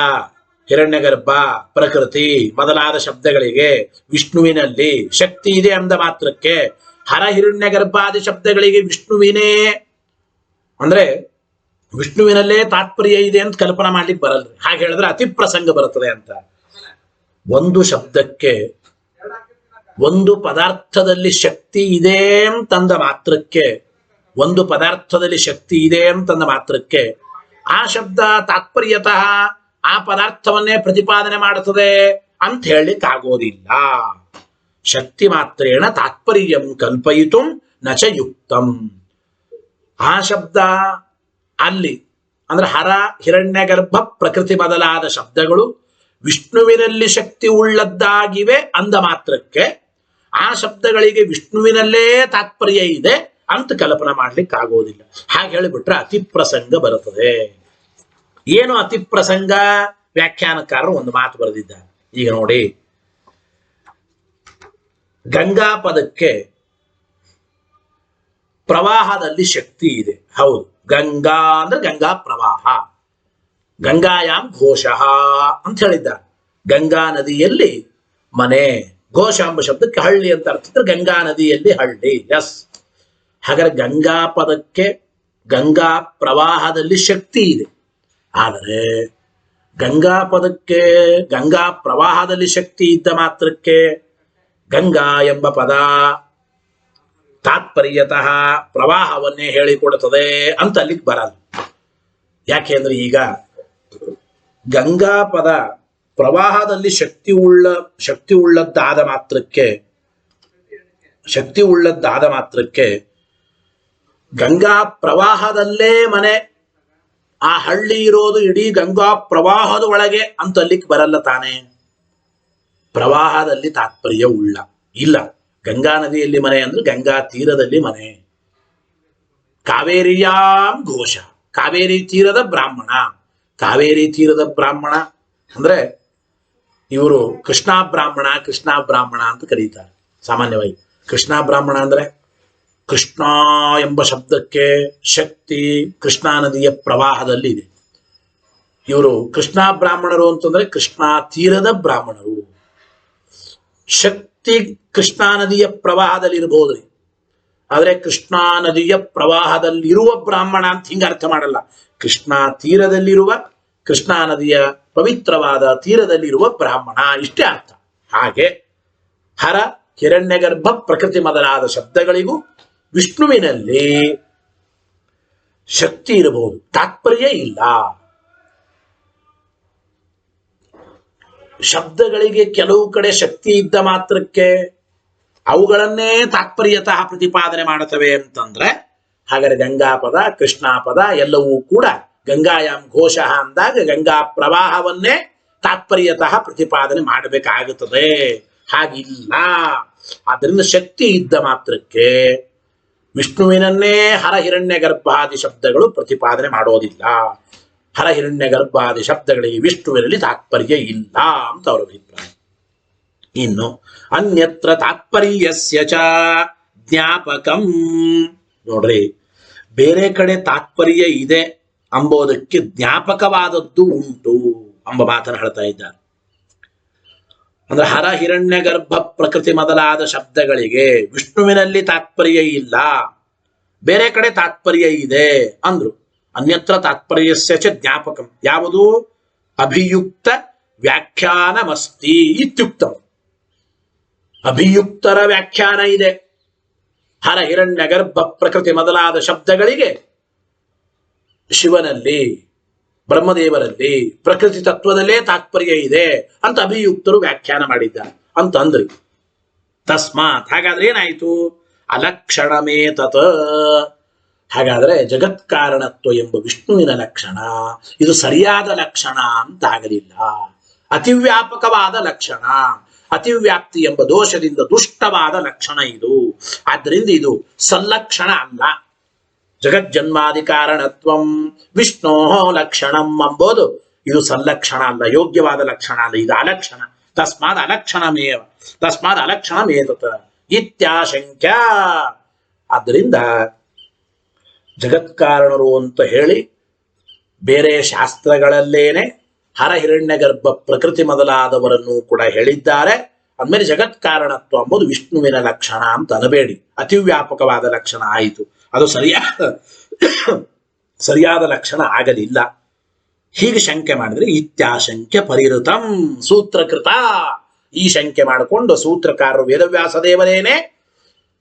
ಹಿರಣ್ಯಗರ್ಭ, ಪ್ರಕೃತಿ ಮೊದಲಾದ ಶಬ್ದಗಳಿಗೆ ವಿಷ್ಣುವಿನಲ್ಲಿ ಶಕ್ತಿ ಇದೆ ಅಂದ ಮಾತ್ರಕ್ಕೆ ಹರ, ಹಿರಣ್ಯಗರ್ಭಾದಿ ಶಬ್ದಗಳಿಗೆ ವಿಷ್ಣುವಿನೇ ಅಂದ್ರೆ ವಿಷ್ಣುವಿನಲ್ಲೇ ತಾತ್ಪರ್ಯ ಇದೆ ಅಂತ ಕಲ್ಪನಾ ಮಾಡ್ಲಿಕ್ಕೆ ಬರಲ್ರಿ. ಹಾಗೆ ಹೇಳಿದ್ರೆ ಅತಿ ಪ್ರಸಂಗ ಬರುತ್ತದೆ ಅಂತ. ಒಂದು ಶಬ್ದಕ್ಕೆ ಒಂದು ಪದಾರ್ಥದಲ್ಲಿ ಶಕ್ತಿ ಇದೆ ಅಂತಂದ ಮಾತ್ರಕ್ಕೆ, ಒಂದು ಪದಾರ್ಥದಲ್ಲಿ ಶಕ್ತಿ ಇದೆ ಅಂತಂದ ಮಾತ್ರಕ್ಕೆ ಆ ಶಬ್ದ ತಾತ್ಪರ್ಯತಃ ಆ ಪದಾರ್ಥವನ್ನೇ ಪ್ರತಿಪಾದನೆ ಮಾಡುತ್ತದೆ ಅಂತ ಹೇಳಲಿಕ್ಕಾಗೋದಿಲ್ಲ. ಶಕ್ತಿ ಮಾತ್ರೇಣ ತಾತ್ಪರ್ಯಂ ಕಲ್ಪಯಿತು ನಚ ಯುಕ್ತಂ. ಆ ಶಬ್ದ ಅಲ್ಲಿ ಅಂದ್ರೆ ಹರ, ಹಿರಣ್ಯಗರ್ಭ, ಪ್ರಕೃತಿ ಮೊದಲಾದ ಶಬ್ದಗಳು ವಿಷ್ಣುವಿನಲ್ಲಿ ಶಕ್ತಿ ಉಳ್ಳದ್ದಾಗಿವೆ ಅಂದ ಮಾತ್ರಕ್ಕೆ ಆ ಶಬ್ದಗಳಿಗೆ ವಿಷ್ಣುವಿನಲ್ಲೇ ತಾತ್ಪರ್ಯ ಇದೆ ಅಂತ ಕಲ್ಪನಾ ಮಾಡ್ಲಿಕ್ಕೆ ಆಗೋದಿಲ್ಲ. ಹಾಗೆ ಹೇಳಿಬಿಟ್ರೆ ಅತಿಪ್ರಸಂಗ ಬರುತ್ತದೆ. ಏನು ಅತಿಪ್ರಸಂಗ? ವ್ಯಾಖ್ಯಾನಕಾರರು ಒಂದು ಮಾತು ಬರೆದಿದ್ದಾರೆ. ಈಗ ನೋಡಿ, ಗಂಗಾ ಪದಕ್ಕೆ ಪ್ರವಾಹದಲ್ಲಿ ಶಕ್ತಿ ಇದೆ. ಹೌದು, ಗಂಗಾ ಅಂದ್ರೆ ಗಂಗಾ ಪ್ರವಾಹ, ಗಂಗಾಯಾಮ್ ಘೋಷಃ ಅಂತ ಹೇಳಿದ್ದಾರೆ. ಗಂಗಾ ನದಿಯಲ್ಲಿ ಮನೆ, ಘೋಷ ಎಂಬ ಶಬ್ದಕ್ಕೆ ಹಳ್ಳಿ ಅಂತ ಅರ್ಥ. ಗಂಗಾ ನದಿಯಲ್ಲಿ ಹಳ್ಳಿ. ಎಸ್, ಹಾಗಾದ್ರೆ ಗಂಗಾ ಪದಕ್ಕೆ ಗಂಗಾ ಪ್ರವಾಹದಲ್ಲಿ ಶಕ್ತಿ ಇದೆ. ಆದರೆ ಗಂಗಾ ಪದಕ್ಕೆ ಗಂಗಾ ಪ್ರವಾಹದಲ್ಲಿ ಶಕ್ತಿ ಇದ್ದ ಮಾತ್ರಕ್ಕೆ ಗಂಗಾ ಎಂಬ ಪದ ತಾತ್ಪರ್ಯತಃ ಪ್ರವಾಹವನ್ನೇ ಹೇಳಿಕೊಡುತ್ತದೆ ಅಂತ ಅಲ್ಲಿಗೆ ಬರಲ್ಲ. ಯಾಕೆಂದ್ರೆ ಈಗ ಗಂಗಾ ಪದ ಪ್ರವಾಹದಲ್ಲಿ ಶಕ್ತಿ ಉಳ್ಳದ್ದಾದ ಮಾತ್ರಕ್ಕೆ ಗಂಗಾ ಪ್ರವಾಹದಲ್ಲೇ ಮನೆ, ಆ ಹಳ್ಳಿ ಇರೋದು ಇಡೀ ಗಂಗಾ ಪ್ರವಾಹದ ಒಳಗೆ ಅಂತ ಅಲ್ಲಿಗೆ ಬರಲ್ಲ ತಾನೇ. ಪ್ರವಾಹದಲ್ಲಿ ತಾತ್ಪರ್ಯ ಇಲ್ಲ. ಗಂಗಾ ನದಿಯಲ್ಲಿ ಮನೆ ಅಂದ್ರೆ ಗಂಗಾ ತೀರದಲ್ಲಿ ಮನೆ. ಕಾವೇರಿಯಾಮ್ ಘೋಷ, ಕಾವೇರಿ ತೀರದ ಬ್ರಾಹ್ಮಣ. ಕಾವೇರಿ ತೀರದ ಬ್ರಾಹ್ಮಣ ಅಂದ್ರೆ ಇವರು ಕೃಷ್ಣ ಬ್ರಾಹ್ಮಣ ಅಂತ ಕರೀತಾರೆ ಸಾಮಾನ್ಯವಾಗಿ. ಕೃಷ್ಣ ಬ್ರಾಹ್ಮಣ ಅಂದ್ರೆ ಕೃಷ್ಣ ಎಂಬ ಶಬ್ದಕ್ಕೆ ಶಕ್ತಿ ಕೃಷ್ಣಾ ನದಿಯ ಪ್ರವಾಹದಲ್ಲಿ ಇದೆ. ಇವರು ಕೃಷ್ಣ ಬ್ರಾಹ್ಮಣರು ಅಂತಂದ್ರೆ ಕೃಷ್ಣ ತೀರದ ಬ್ರಾಹ್ಮಣರು. ಶಕ್ತಿ ಕೃಷ್ಣಾ ನದಿಯ ಪ್ರವಾಹದಲ್ಲಿ ಇರಬಹುದ್ರಿ, ಆದ್ರೆ ಕೃಷ್ಣಾ ನದಿಯ ಪ್ರವಾಹದಲ್ಲಿರುವ ಬ್ರಾಹ್ಮಣ ಅಂತ ಹಿಂಗ ಅರ್ಥ ಮಾಡಲ್ಲ. ಕೃಷ್ಣಾ ತೀರದಲ್ಲಿರುವ, ಕೃಷ್ಣಾ ನದಿಯ ಪವಿತ್ರವಾದ ತೀರದಲ್ಲಿರುವ ಬ್ರಾಹ್ಮಣ, ಇಷ್ಟೇ ಅರ್ಥ. ಹಾಗೆ ಹರ, ಹಿರಣ್ಯಗರ್ಭ, ಪ್ರಕೃತಿ ಮೊದಲಾದ ಶಬ್ದಗಳಿಗೂ ವಿಷ್ಣುವಿನಲ್ಲಿ ಶಕ್ತಿ ಇರಬಹುದು, ತಾತ್ಪರ್ಯ ಇಲ್ಲ. ಶಬ್ದಗಳಿಗೆ ಕೆಲವು ಕಡೆ ಶಕ್ತಿ ಇದ್ದ ಮಾತ್ರಕ್ಕೆ ಅವುಗಳನ್ನೇ ತಾತ್ಪರ್ಯತಃ ಪ್ರತಿಪಾದನೆ ಮಾಡುತ್ತವೆ ಅಂತಂದ್ರೆ, ಹಾಗಾದ್ರೆ ಗಂಗಾ ಪದ, ಕೃಷ್ಣಾ ಪದ ಎಲ್ಲವೂ ಕೂಡ ಗಂಗಾಯಾಮ್ ಘೋಷ ಅಂದಾಗ ಗಂಗಾ ಪ್ರವಾಹವನ್ನೇ ತಾತ್ಪರ್ಯತಃ ಪ್ರತಿಪಾದನೆ ಮಾಡಬೇಕಾಗುತ್ತದೆ. ಹಾಗಿಲ್ಲ. ಆದ್ದರಿಂದ ಶಕ್ತಿ ಇದ್ದ ಮಾತ್ರಕ್ಕೆ ವಿಷ್ಣುವಿನನ್ನೇ ಹರ, ಹಿರಣ್ಯ ಗರ್ಭಾದಿ ಶಬ್ದಗಳು ಪ್ರತಿಪಾದನೆ ಮಾಡೋದಿಲ್ಲ. ಹರ, ಹಿರಣ್ಯ ಗರ್ಭಾದಿ ಶಬ್ದಗಳಿಗೆ ವಿಷ್ಣುವಿನಲ್ಲಿ ತಾತ್ಪರ್ಯ ಇಲ್ಲ ಅಂತ ಅವರ ಅಭಿಪ್ರಾಯ. ಇನ್ನು ಅನ್ಯತ್ರ ತಾತ್ಪರ್ಯಸ್ಯ ಚ ಜ್ಞಾಪಕಂ. ನೋಡ್ರಿ, ಬೇರೆ ಕಡೆ ತಾತ್ಪರ್ಯ ಇದೆ ಅಂಬೋದಕ್ಕೆ ಜ್ಞಾಪಕವಾದದ್ದು ಉಂಟು ಎಂಬ ಮಾತನ್ನು ಹೇಳ್ತಾ ಇದ್ದಾರೆ. ಅಂದ್ರೆ ಹರ, ಹಿರಣ್ಯ ಗರ್ಭ, ಪ್ರಕೃತಿ ಮೊದಲಾದ ಶಬ್ದಗಳಿಗೆ ವಿಷ್ಣುವಿನಲ್ಲಿ ತಾತ್ಪರ್ಯ ಇಲ್ಲ, ಬೇರೆ ಕಡೆ ತಾತ್ಪರ್ಯ ಇದೆ ಅಂದ್ರು. ಅನ್ಯತ್ರ ತಾತ್ಪರ್ಯಸ್ಯ ಚ ಜ್ಞಾಪಕಂ. ಯಾವುದು? ಅಭಿಯುಕ್ತ ವ್ಯಾಖ್ಯಾನಮಸ್ತಿ ಇತ್ಯುಕ್ತಂ. ಅಭಿಯುಕ್ತರ ವ್ಯಾಖ್ಯಾನ ಇದೆ. ಹರ, ಹಿರಣ್ಯ ಗರ್ಭ, ಪ್ರಕೃತಿ ಮೊದಲಾದ ಶಬ್ದಗಳಿಗೆ ಶಿವನಲ್ಲಿ, ಬ್ರಹ್ಮದೇವರಲ್ಲಿ, ಪ್ರಕೃತಿ ತತ್ವದಲ್ಲೇ ತಾತ್ಪರ್ಯ ಇದೆ ಅಂತ ಅಭಿಯುಕ್ತರು ವ್ಯಾಖ್ಯಾನ ಮಾಡಿದ್ದಾರೆ ಅಂತ ಅಂದ್ರಿ. ತಸ್ಮಾತ್, ಹಾಗಾದ್ರೆ ಏನಾಯ್ತು? ಅಲಕ್ಷಣಮೇ ತತ್. ಹಾಗಾದ್ರೆ ಜಗತ್ಕಾರಣತ್ವ ಎಂಬ ವಿಷ್ಣುವಿನ ಲಕ್ಷಣ ಇದು ಸರಿಯಾದ ಲಕ್ಷಣ ಅಂತ ಆಗಲಿಲ್ಲ. ಅತಿವ್ಯಾಪಕವಾದ ಲಕ್ಷಣ, ಅತಿವ್ಯಾಪ್ತಿ ಎಂಬ ದೋಷದಿಂದ ದುಷ್ಟವಾದ ಲಕ್ಷಣ ಇದು. ಆದ್ದರಿಂದ ಇದು ಸಲ್ಲಕ್ಷಣ ಅಲ್ಲ. ಜಗಜ್ಜನ್ಮಾದಿ ಕಾರಣತ್ವಂ ವಿಷ್ಣೋ ಲಕ್ಷಣಂ ಎಂಬುದು ಇದು ಸಲ್ಲಕ್ಷಣ ಅಲ್ಲ, ಯೋಗ್ಯವಾದ ಲಕ್ಷಣ ಅಲ್ಲ, ಇದು ಅಲಕ್ಷಣ. ತಸ್ಮಾದ್ ಅಲಕ್ಷಣಮೇತತ್ ಇತ್ಯಾಶಂಕ್ಯ. ಆದ್ದರಿಂದ ಜಗತ್ಕಾರಣರು ಅಂತ ಹೇಳಿ ಬೇರೆ ಶಾಸ್ತ್ರಗಳಲ್ಲೇನೆ ಹರ, ಹಿರಣ್ಯ ಗರ್ಭ, ಪ್ರಕೃತಿ ಮೊದಲಾದವರನ್ನು ಕೂಡ ಹೇಳಿದ್ದಾರೆ. ಅಂದ್ಮೇಲೆ ಜಗತ್ಕಾರಣತ್ವ ಎಂಬುದು ವಿಷ್ಣುವಿನ ಲಕ್ಷಣ ಅಂತ ಅನಬೇಡಿ, ಅತಿವ್ಯಾಪಕವಾದ ಲಕ್ಷಣ ಆಯಿತು. ಅದು ಸರಿಯಾದ ಲಕ್ಷಣ ಆಗಲಿಲ್ಲ. ಹೀಗೆ ಶಂಕೆ ಮಾಡಿದ್ರೆ ಇತ್ಯಾಶಂಕ್ಯ ಪರಿಋತಂ ಸೂತ್ರಕೃತ. ಈ ಶಂಕೆ ಮಾಡಿಕೊಂಡು ಸೂತ್ರಕಾರರು ವೇದವ್ಯಾಸ ದೇವರೇನೆ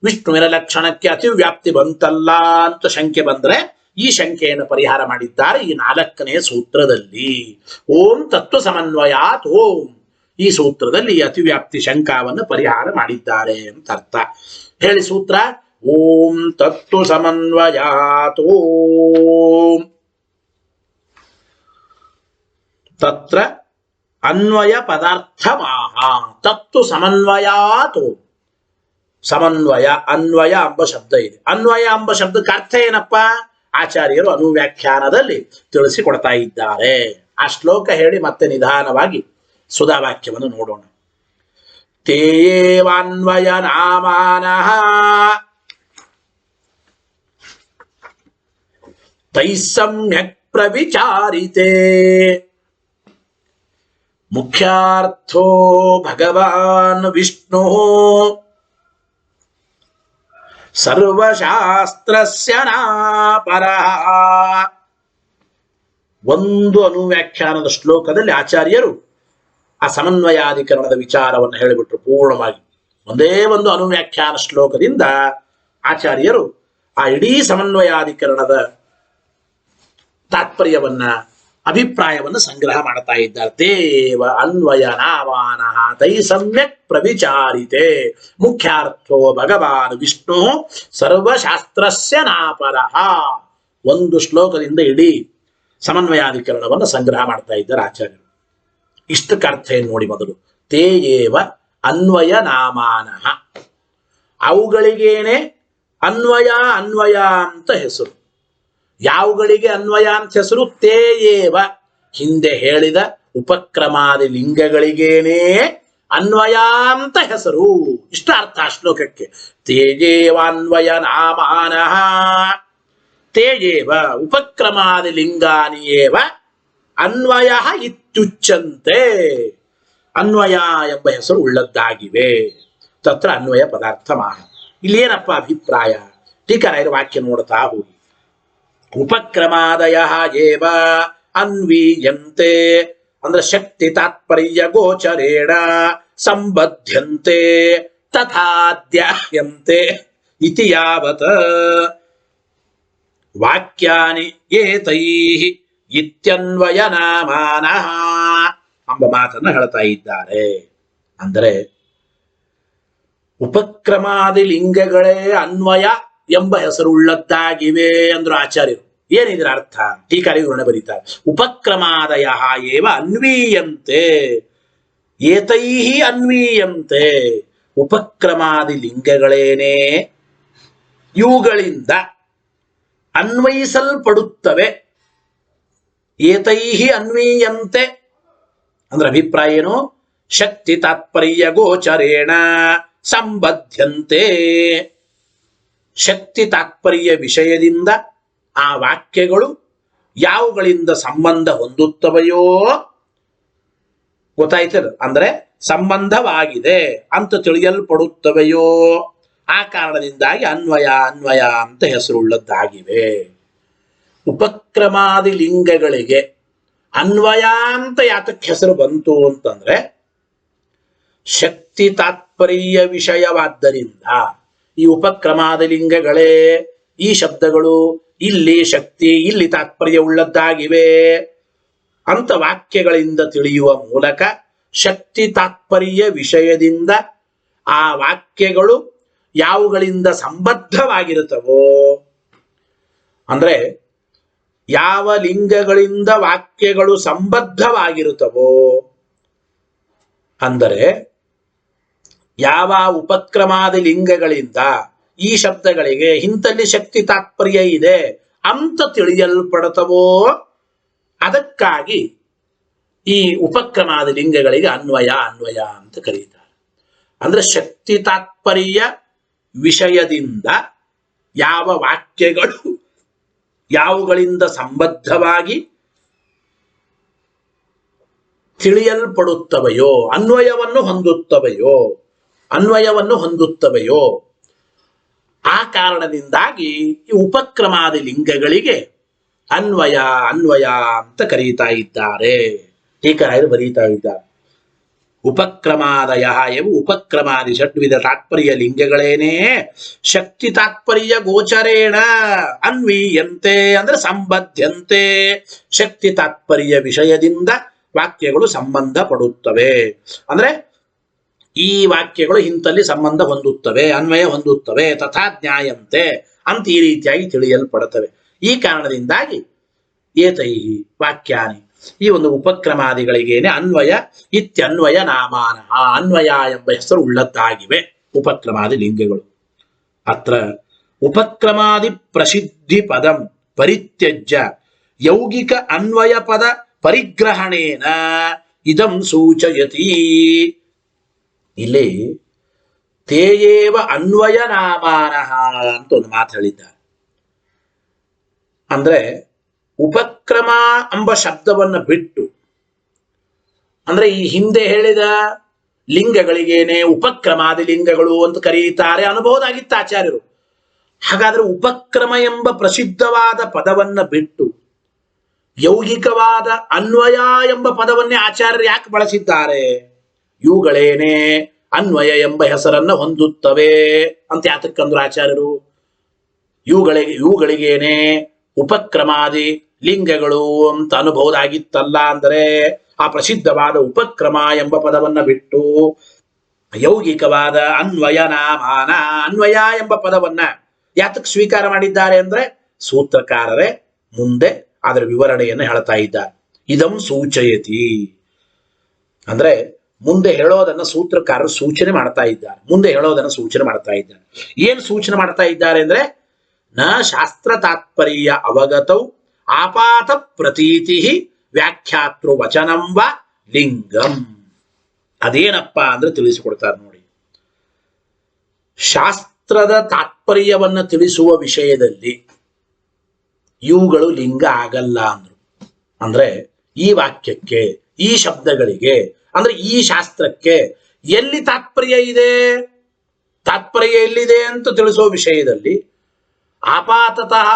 ವಿಷ್ಣುವಿನ ಲಕ್ಷಣಕ್ಕೆ ಅತಿವ್ಯಾಪ್ತಿ ಬಂತಲ್ಲ ಅಂತ ಶಂಕೆ ಬಂದ್ರೆ ಈ ಶಂಕೆಯನ್ನು ಪರಿಹಾರ ಮಾಡಿದ್ದಾರೆ ಈ 4ನೇ ಸೂತ್ರದಲ್ಲಿ. ಓಂ ತತ್ವ ಸಮನ್ವಯಾತ್ ಓಂ, ಈ ಸೂತ್ರದಲ್ಲಿ ಅತಿವ್ಯಾಪ್ತಿ ಶಂಕಾವನ್ನು ಪರಿಹಾರ ಮಾಡಿದ್ದಾರೆ ಅಂತ ಅರ್ಥ. ಹೇಳಿ ಸೂತ್ರ. ಓಂ ತತ್ವ ಸಮನ್ವಯಾತ್ ಓಂ ತತ್ರ ಅನ್ವಯ ಪದಾರ್ಥಮಾಹ. ತತ್ವ ಸಮನ್ವಯಾತ್ ಓಂ. ಸಮನ್ವಯ ಅನ್ವಯ ಎಂಬ ಶಬ್ದ ಇದೆ. ಅನ್ವಯ ಎಂಬ ಶಬ್ದಕ್ಕೆ ಅರ್ಥ ಏನಪ್ಪ? ಆಚಾರ್ಯರು ಅನುವ್ಯಾಖ್ಯಾನದಲ್ಲಿ ತಿಳಿಸಿಕೊಡ್ತಾ ಇದ್ದಾರೆ. ಆ ಶ್ಲೋಕ ಹೇಳಿ ಮತ್ತೆ ನಿಧಾನವಾಗಿ ಸುಧಾವಾಕ್ಯವನ್ನು ನೋಡೋಣ. ತೇವಾನ್ವಯ ನಾಮಾನಃ ತೈಸಮ್ಯಕ್ ಪ್ರವಿಚಾರಿತೆ ಮುಖ್ಯಾರ್ಥೋ ಭಗವಾನ್ ವಿಷ್ಣು ಸರ್ವಶಾಸ್ತ್ರಸ್ಯ ನಾಪರಃ. ಒಂದು ಅನುವ್ಯಾಖ್ಯಾನದ ಶ್ಲೋಕದಲ್ಲಿ ಆಚಾರ್ಯರು ಆ ಸಮನ್ವಯಾಧಿಕರಣದ ವಿಚಾರವನ್ನು ಹೇಳಿಬಿಟ್ರು ಪೂರ್ಣವಾಗಿ. ಒಂದೇ ಒಂದು ಅನುವ್ಯಾಖ್ಯಾನ ಶ್ಲೋಕದಿಂದ ಆಚಾರ್ಯರು ಆ ಇಡೀ ಸಮನ್ವಯಾಧಿಕರಣದ ತಾತ್ಪರ್ಯವನ್ನ ಅಭಿಪ್ರಾಯವನ್ನು ಸಂಗ್ರಹ ಮಾಡ್ತಾ ಇದ್ದಾರೆ. ದೇವ ಅನ್ವಯ ನಾಮಾನಃ ತೈ ಸಮ್ಯಕ್ ಪ್ರವಿಚಾರಿತೆ ಮುಖ್ಯಾರ್ಥೋ ಭಗವಾನ್ ವಿಷ್ಣು ಸರ್ವಶಾಸ್ತ್ರಸ್ಯ ನಾಪರಃ. ಒಂದು ಶ್ಲೋಕದಿಂದ ಇಡೀ ಸಮನ್ವಯಾಧಿಕರಣವನ್ನು ಸಂಗ್ರಹ ಮಾಡ್ತಾ ಇದ್ದಾರೆ ಆಚಾರ್ಯರು. ಇಷ್ಟಕ್ಕೆ ಅರ್ಥ ಏನು ನೋಡಿ ಮೊದಲು. ತೇಯೇವ ಅನ್ವಯ ನಾಮಾನಃ, ಅವುಗಳಿಗೇನೆ ಅನ್ವಯ ಅನ್ವಯ ಅಂತ ಹೆಸರು. ಯಾವುಗಳಿಗೆ ಅನ್ವಯ ಅಂತ ಹೆಸರು? ತೇಯೇವ, ಹಿಂದೆ ಹೇಳಿದ ಉಪಕ್ರಮಾದಿ ಲಿಂಗಗಳಿಗೇನೆ ಅನ್ವಯ ಅಂತ ಹೆಸರು. ಇಷ್ಟ ಅರ್ಥ ಆ ಶ್ಲೋಕಕ್ಕೆ. ತೇಜೇವಾನ್ವಯ ನಾಮಾನಃ, ತೇಜೇವ ಉಪಕ್ರಮಾದಿ ಲಿಂಗಾನಿಯೇವ ಅನ್ವಯ ಇತ್ಯುಚ್ಯಂತೆ. ಅನ್ವಯ ಎಂಬ ಹೆಸರು ಉಳ್ಳದ್ದಾಗಿವೆ. ತತ್ರ ಅನ್ವಯ ಪದಾರ್ಥ ಮಾಹ. ಇಲ್ಲಿ ಏನಪ್ಪ ಅಭಿಪ್ರಾಯ? ಟೀಕರಾಯರ ವಾಕ್ಯ ನೋಡ್ತಾ ಹೋಗಿ. ಉಪಕ್ರಮಾದಯ ಏವ ಅನ್ವೀಯಂತೆ ಅಂದ್ರೆ ಶಕ್ತಿ ತಾತ್ಪರ್ಯ ಗೋಚರೇಣ ಸಂಬದ್ಧಂತೆ ತಥಾದ್ಯಂತೆ ಇತಿ ಯಾವತ್ ವಾಕ್ಯಾನಿ ಏತೈಃ ಇತ್ಯನ್ವಯ ನಾಮಾನಃ ಎಂಬ ಮಾತನ್ನು ಹೇಳ್ತಾ ಇದ್ದಾರೆ. ಅಂದರೆ ಉಪಕ್ರಮಾದಿ ಲಿಂಗಗಳೇ ಅನ್ವಯ ಎಂಬ ಹೆಸರುಳ್ಳದ್ದಾಗಿವೆ ಅಂದ್ರು ಆಚಾರ್ಯರು. ಏನಿದ್ರ ಅರ್ಥ? ಟೀಕಾರಿ ವಿವರಣೆ ಬರೀತಾರೆ. ಉಪಕ್ರಮಾದಯ ಏವ ಅನ್ವೀಯಂತೆ, ಏತೈಹಿ ಅನ್ವೀಯಂತೆ, ಉಪಕ್ರಮಾದಿ ಲಿಂಗಗಳೇನೇ ಇವುಗಳಿಂದ ಅನ್ವಯಿಸಲ್ಪಡುತ್ತವೆ. ಏತೈಹಿ ಅನ್ವೀಯಂತೆ ಅಂದ್ರೆ ಅಭಿಪ್ರಾಯ ಏನು? ಶಕ್ತಿ ತಾತ್ಪರ್ಯ ಗೋಚರೇಣ ಸಂಬದ್ಧಂತೆ, ಶಕ್ತಿ ತಾತ್ಪರ್ಯ ವಿಷಯದಿಂದ ಆ ವಾಕ್ಯಗಳು ಯಾವುಗಳಿಂದ ಸಂಬಂಧ ಹೊಂದುತ್ತವೆಯೋ ಗೊತ್ತಾಯ್ತದ, ಅಂದ್ರೆ ಸಂಬಂಧವಾಗಿದೆ ಅಂತ ತಿಳಿಯಲ್ಪಡುತ್ತವೆಯೋ ಆ ಕಾರಣದಿಂದಾಗಿ ಅನ್ವಯ ಅನ್ವಯ ಅಂತ ಹೆಸರುಳ್ಳದ್ದಾಗಿವೆ. ಉಪಕ್ರಮಾದಿ ಲಿಂಗಗಳಿಗೆ ಅನ್ವಯ ಅಂತ ಯಾತಕ್ಕೆ ಹೆಸರು ಬಂತು ಅಂತಂದ್ರೆ ಶಕ್ತಿ ತಾತ್ಪರ್ಯ ವಿಷಯವಾದ್ದರಿಂದ ಈ ಉಪಕ್ರಮಾದಿ ಲಿಂಗಗಳೇ ಈ ಶಬ್ದಗಳು ಇಲ್ಲಿ ಶಕ್ತಿ ಇಲ್ಲಿ ತಾತ್ಪರ್ಯ ಉಳ್ಳದ್ದಾಗಿವೆ ಅಂತ ವಾಕ್ಯಗಳಿಂದ ತಿಳಿಯುವ ಮೂಲಕ ಶಕ್ತಿ ತಾತ್ಪರ್ಯ ವಿಷಯದಿಂದ ಆ ವಾಕ್ಯಗಳು ಯಾವುಗಳಿಂದ ಸಂಬದ್ಧವಾಗಿರುತ್ತವೋ, ಅಂದ್ರೆ ಯಾವ ಲಿಂಗಗಳಿಂದ ವಾಕ್ಯಗಳು ಸಂಬದ್ಧವಾಗಿರುತ್ತವೋ, ಅಂದರೆ ಯಾವ ಉಪಕ್ರಮಾದಿ ಲಿಂಗಗಳಿಂದ ಈ ಶಬ್ದಗಳಿಗೆ ಇಂಥಲ್ಲಿ ಶಕ್ತಿ ತಾತ್ಪರ್ಯ ಇದೆ ಅಂತ ತಿಳಿಯಲ್ಪಡುತ್ತವೋ ಅದಕ್ಕಾಗಿ ಈ ಉಪಕ್ರಮಾದಿ ಲಿಂಗಗಳಿಗೆ ಅನ್ವಯ ಅನ್ವಯ ಅಂತ ಕರೀತಾರೆ. ಅಂದ್ರೆ ಶಕ್ತಿ ತಾತ್ಪರ್ಯ ವಿಷಯದಿಂದ ಯಾವ ವಾಕ್ಯಗಳು ಯಾವುಗಳಿಂದ ಸಂಬದ್ಧವಾಗಿ ತಿಳಿಯಲ್ಪಡುತ್ತವೆಯೋ ಅನ್ವಯವನ್ನು ಹೊಂದುತ್ತವೆಯೋ ಆ ಕಾರಣದಿಂದಾಗಿ ಈ ಉಪಕ್ರಮಾದಿ ಲಿಂಗಗಳಿಗೆ ಅನ್ವಯ ಅನ್ವಯ ಅಂತ ಕರೀತಾ ಇದ್ದಾರೆ. ಟೀಕರಾಯರು ಬರೀತಾ ಇದ್ದಾರೆ. ಉಪಕ್ರಮಾದಯ ಎವು ಉಪಕ್ರಮಾದಿ ಷಡ್ವಿಧ ತಾತ್ಪರ್ಯ ಲಿಂಗಗಳೇನೇ ಶಕ್ತಿ ತಾತ್ಪರ್ಯ ಗೋಚರೇಣ ಅನ್ವೀಯಂತೆ ಅಂದ್ರೆ ಸಂಬದ್ಧಂತೆ, ಶಕ್ತಿ ತಾತ್ಪರ್ಯ ವಿಷಯದಿಂದ ವಾಕ್ಯಗಳು ಸಂಬಂಧ ಪಡುತ್ತವೆ. ಅಂದ್ರೆ ಈ ವಾಕ್ಯಗಳು ಇಂತಲ್ಲಿ ಸಂಬಂಧ ಹೊಂದುತ್ತವೆ, ಅನ್ವಯ ಹೊಂದುತ್ತವೆ, ತಥಾ ಜ್ಞಾಯಂತೆ ಅಂತ ಈ ರೀತಿಯಾಗಿ ತಿಳಿಯಲ್ಪಡುತ್ತವೆ. ಈ ಕಾರಣದಿಂದಾಗಿ ಏತೈ ವಾಕ್ಯಾನಿ ಈ ಒಂದು ಉಪಕ್ರಮಾದಿಗಳಿಗೇನೆ ಅನ್ವಯ ಇತ್ಯನ್ವಯ ನಾಮಾನ, ಆ ಅನ್ವಯ ಎಂಬ ಹೆಸರು ಉಳ್ಳದ್ದಾಗಿವೆ ಉಪಕ್ರಮಾದಿ ಲಿಂಗಗಳು. ಅತ್ರ ಉಪಕ್ರಮಾದಿ ಪ್ರಸಿದ್ಧಿ ಪದಂ ಪರಿತ್ಯಜ್ಯ ಯೌಗಿಕ ಅನ್ವಯ ಪದ ಪರಿಗ್ರಹಣೇನ ಇದಂ ಸೂಚಯತಿ. ಇಲ್ಲಿ ತೇಯೇವ ಅನ್ವಯ ನಾಮಾನಃ ಅಂತ ಒಂದು ಮಾತು ಹೇಳಿದ್ದಾರೆ. ಅಂದ್ರೆ ಉಪಕ್ರಮ ಎಂಬ ಶಬ್ದವನ್ನು ಬಿಟ್ಟು, ಅಂದ್ರೆ ಈ ಹಿಂದೆ ಹೇಳಿದ ಲಿಂಗಗಳಿಗೇನೆ ಉಪಕ್ರಮಾದಿ ಲಿಂಗಗಳು ಅಂತ ಕರೆಯುತ್ತಾರೆ ಅನುಬಹುದಾಗಿತ್ತು ಆಚಾರ್ಯರು. ಹಾಗಾದ್ರೆ ಉಪಕ್ರಮ ಎಂಬ ಪ್ರಸಿದ್ಧವಾದ ಪದವನ್ನ ಬಿಟ್ಟು ಯೌಗಿಕವಾದ ಅನ್ವಯ ಎಂಬ ಪದವನ್ನೇ ಆಚಾರ್ಯರು ಯಾಕೆ ಬಳಸಿದ್ದಾರೆ? ಇವುಗಳೇನೆ ಅನ್ವಯ ಎಂಬ ಹೆಸರನ್ನ ಹೊಂದುತ್ತವೆ ಅಂತ ಯಾತಕ್ಕಂದ್ರು ಆಚಾರ್ಯರು. ಇವುಗಳಿಗೇನೆ ಉಪಕ್ರಮಾದಿ ಲಿಂಗಗಳು ಅಂತ ಅನುಬಹುದಾಗಿತ್ತಲ್ಲ. ಅಂದರೆ ಆ ಪ್ರಸಿದ್ಧವಾದ ಉಪಕ್ರಮ ಎಂಬ ಪದವನ್ನ ಬಿಟ್ಟು ಯೌಗಿಕವಾದ ಅನ್ವಯ ನಾಮಾನ, ಅನ್ವಯ ಎಂಬ ಪದವನ್ನ ಯಾತಕ್ಕೆ ಸ್ವೀಕಾರ ಮಾಡಿದ್ದಾರೆ ಅಂದ್ರೆ ಸೂತ್ರಕಾರರೇ ಮುಂದೆ ಅದರ ವಿವರಣೆಯನ್ನು ಹೇಳ್ತಾ ಇದ್ದಾರೆ. ಇದಂ ಸೂಚಯತಿ ಅಂದ್ರೆ ಮುಂದೆ ಹೇಳೋದನ್ನ ಸೂತ್ರಕಾರರು ಸೂಚನೆ ಮಾಡ್ತಾ ಇದ್ದಾರೆ. ಮುಂದೆ ಹೇಳೋದನ್ನ ಸೂಚನೆ ಮಾಡ್ತಾ ಇದ್ದಾರೆ. ಏನ್ ಸೂಚನೆ ಮಾಡ್ತಾ ಇದ್ದಾರೆ ಅಂದ್ರೆ ನ ಶಾಸ್ತ್ರ ತಾತ್ಪರ್ಯ ಅವಗತೌ ಆಪಾತ ಪ್ರತೀತಿ ವ್ಯಾಖ್ಯಾತೃ ವಚನಂ ವ ಲಿಂಗಂ. ಅದೇನಪ್ಪ ಅಂದ್ರೆ ತಿಳಿಸಿಕೊಡ್ತಾರೆ ನೋಡಿ. ಶಾಸ್ತ್ರದ ತಾತ್ಪರ್ಯವನ್ನ ತಿಳಿಸುವ ವಿಷಯದಲ್ಲಿ ಇವುಗಳು ಲಿಂಗ ಆಗಲ್ಲ ಅಂದ್ರು. ಅಂದ್ರೆ ಈ ವಾಕ್ಯಕ್ಕೆ, ಈ ಶಬ್ದಗಳಿಗೆ, ಅಂದ್ರೆ ಈ ಶಾಸ್ತ್ರಕ್ಕೆ ಎಲ್ಲಿ ತಾತ್ಪರ್ಯ ಇದೆ, ತಾತ್ಪರ್ಯ ಎಲ್ಲಿದೆ ಅಂತ ತಿಳಿಸುವ ವಿಷಯದಲ್ಲಿ ಆಪಾತತಃ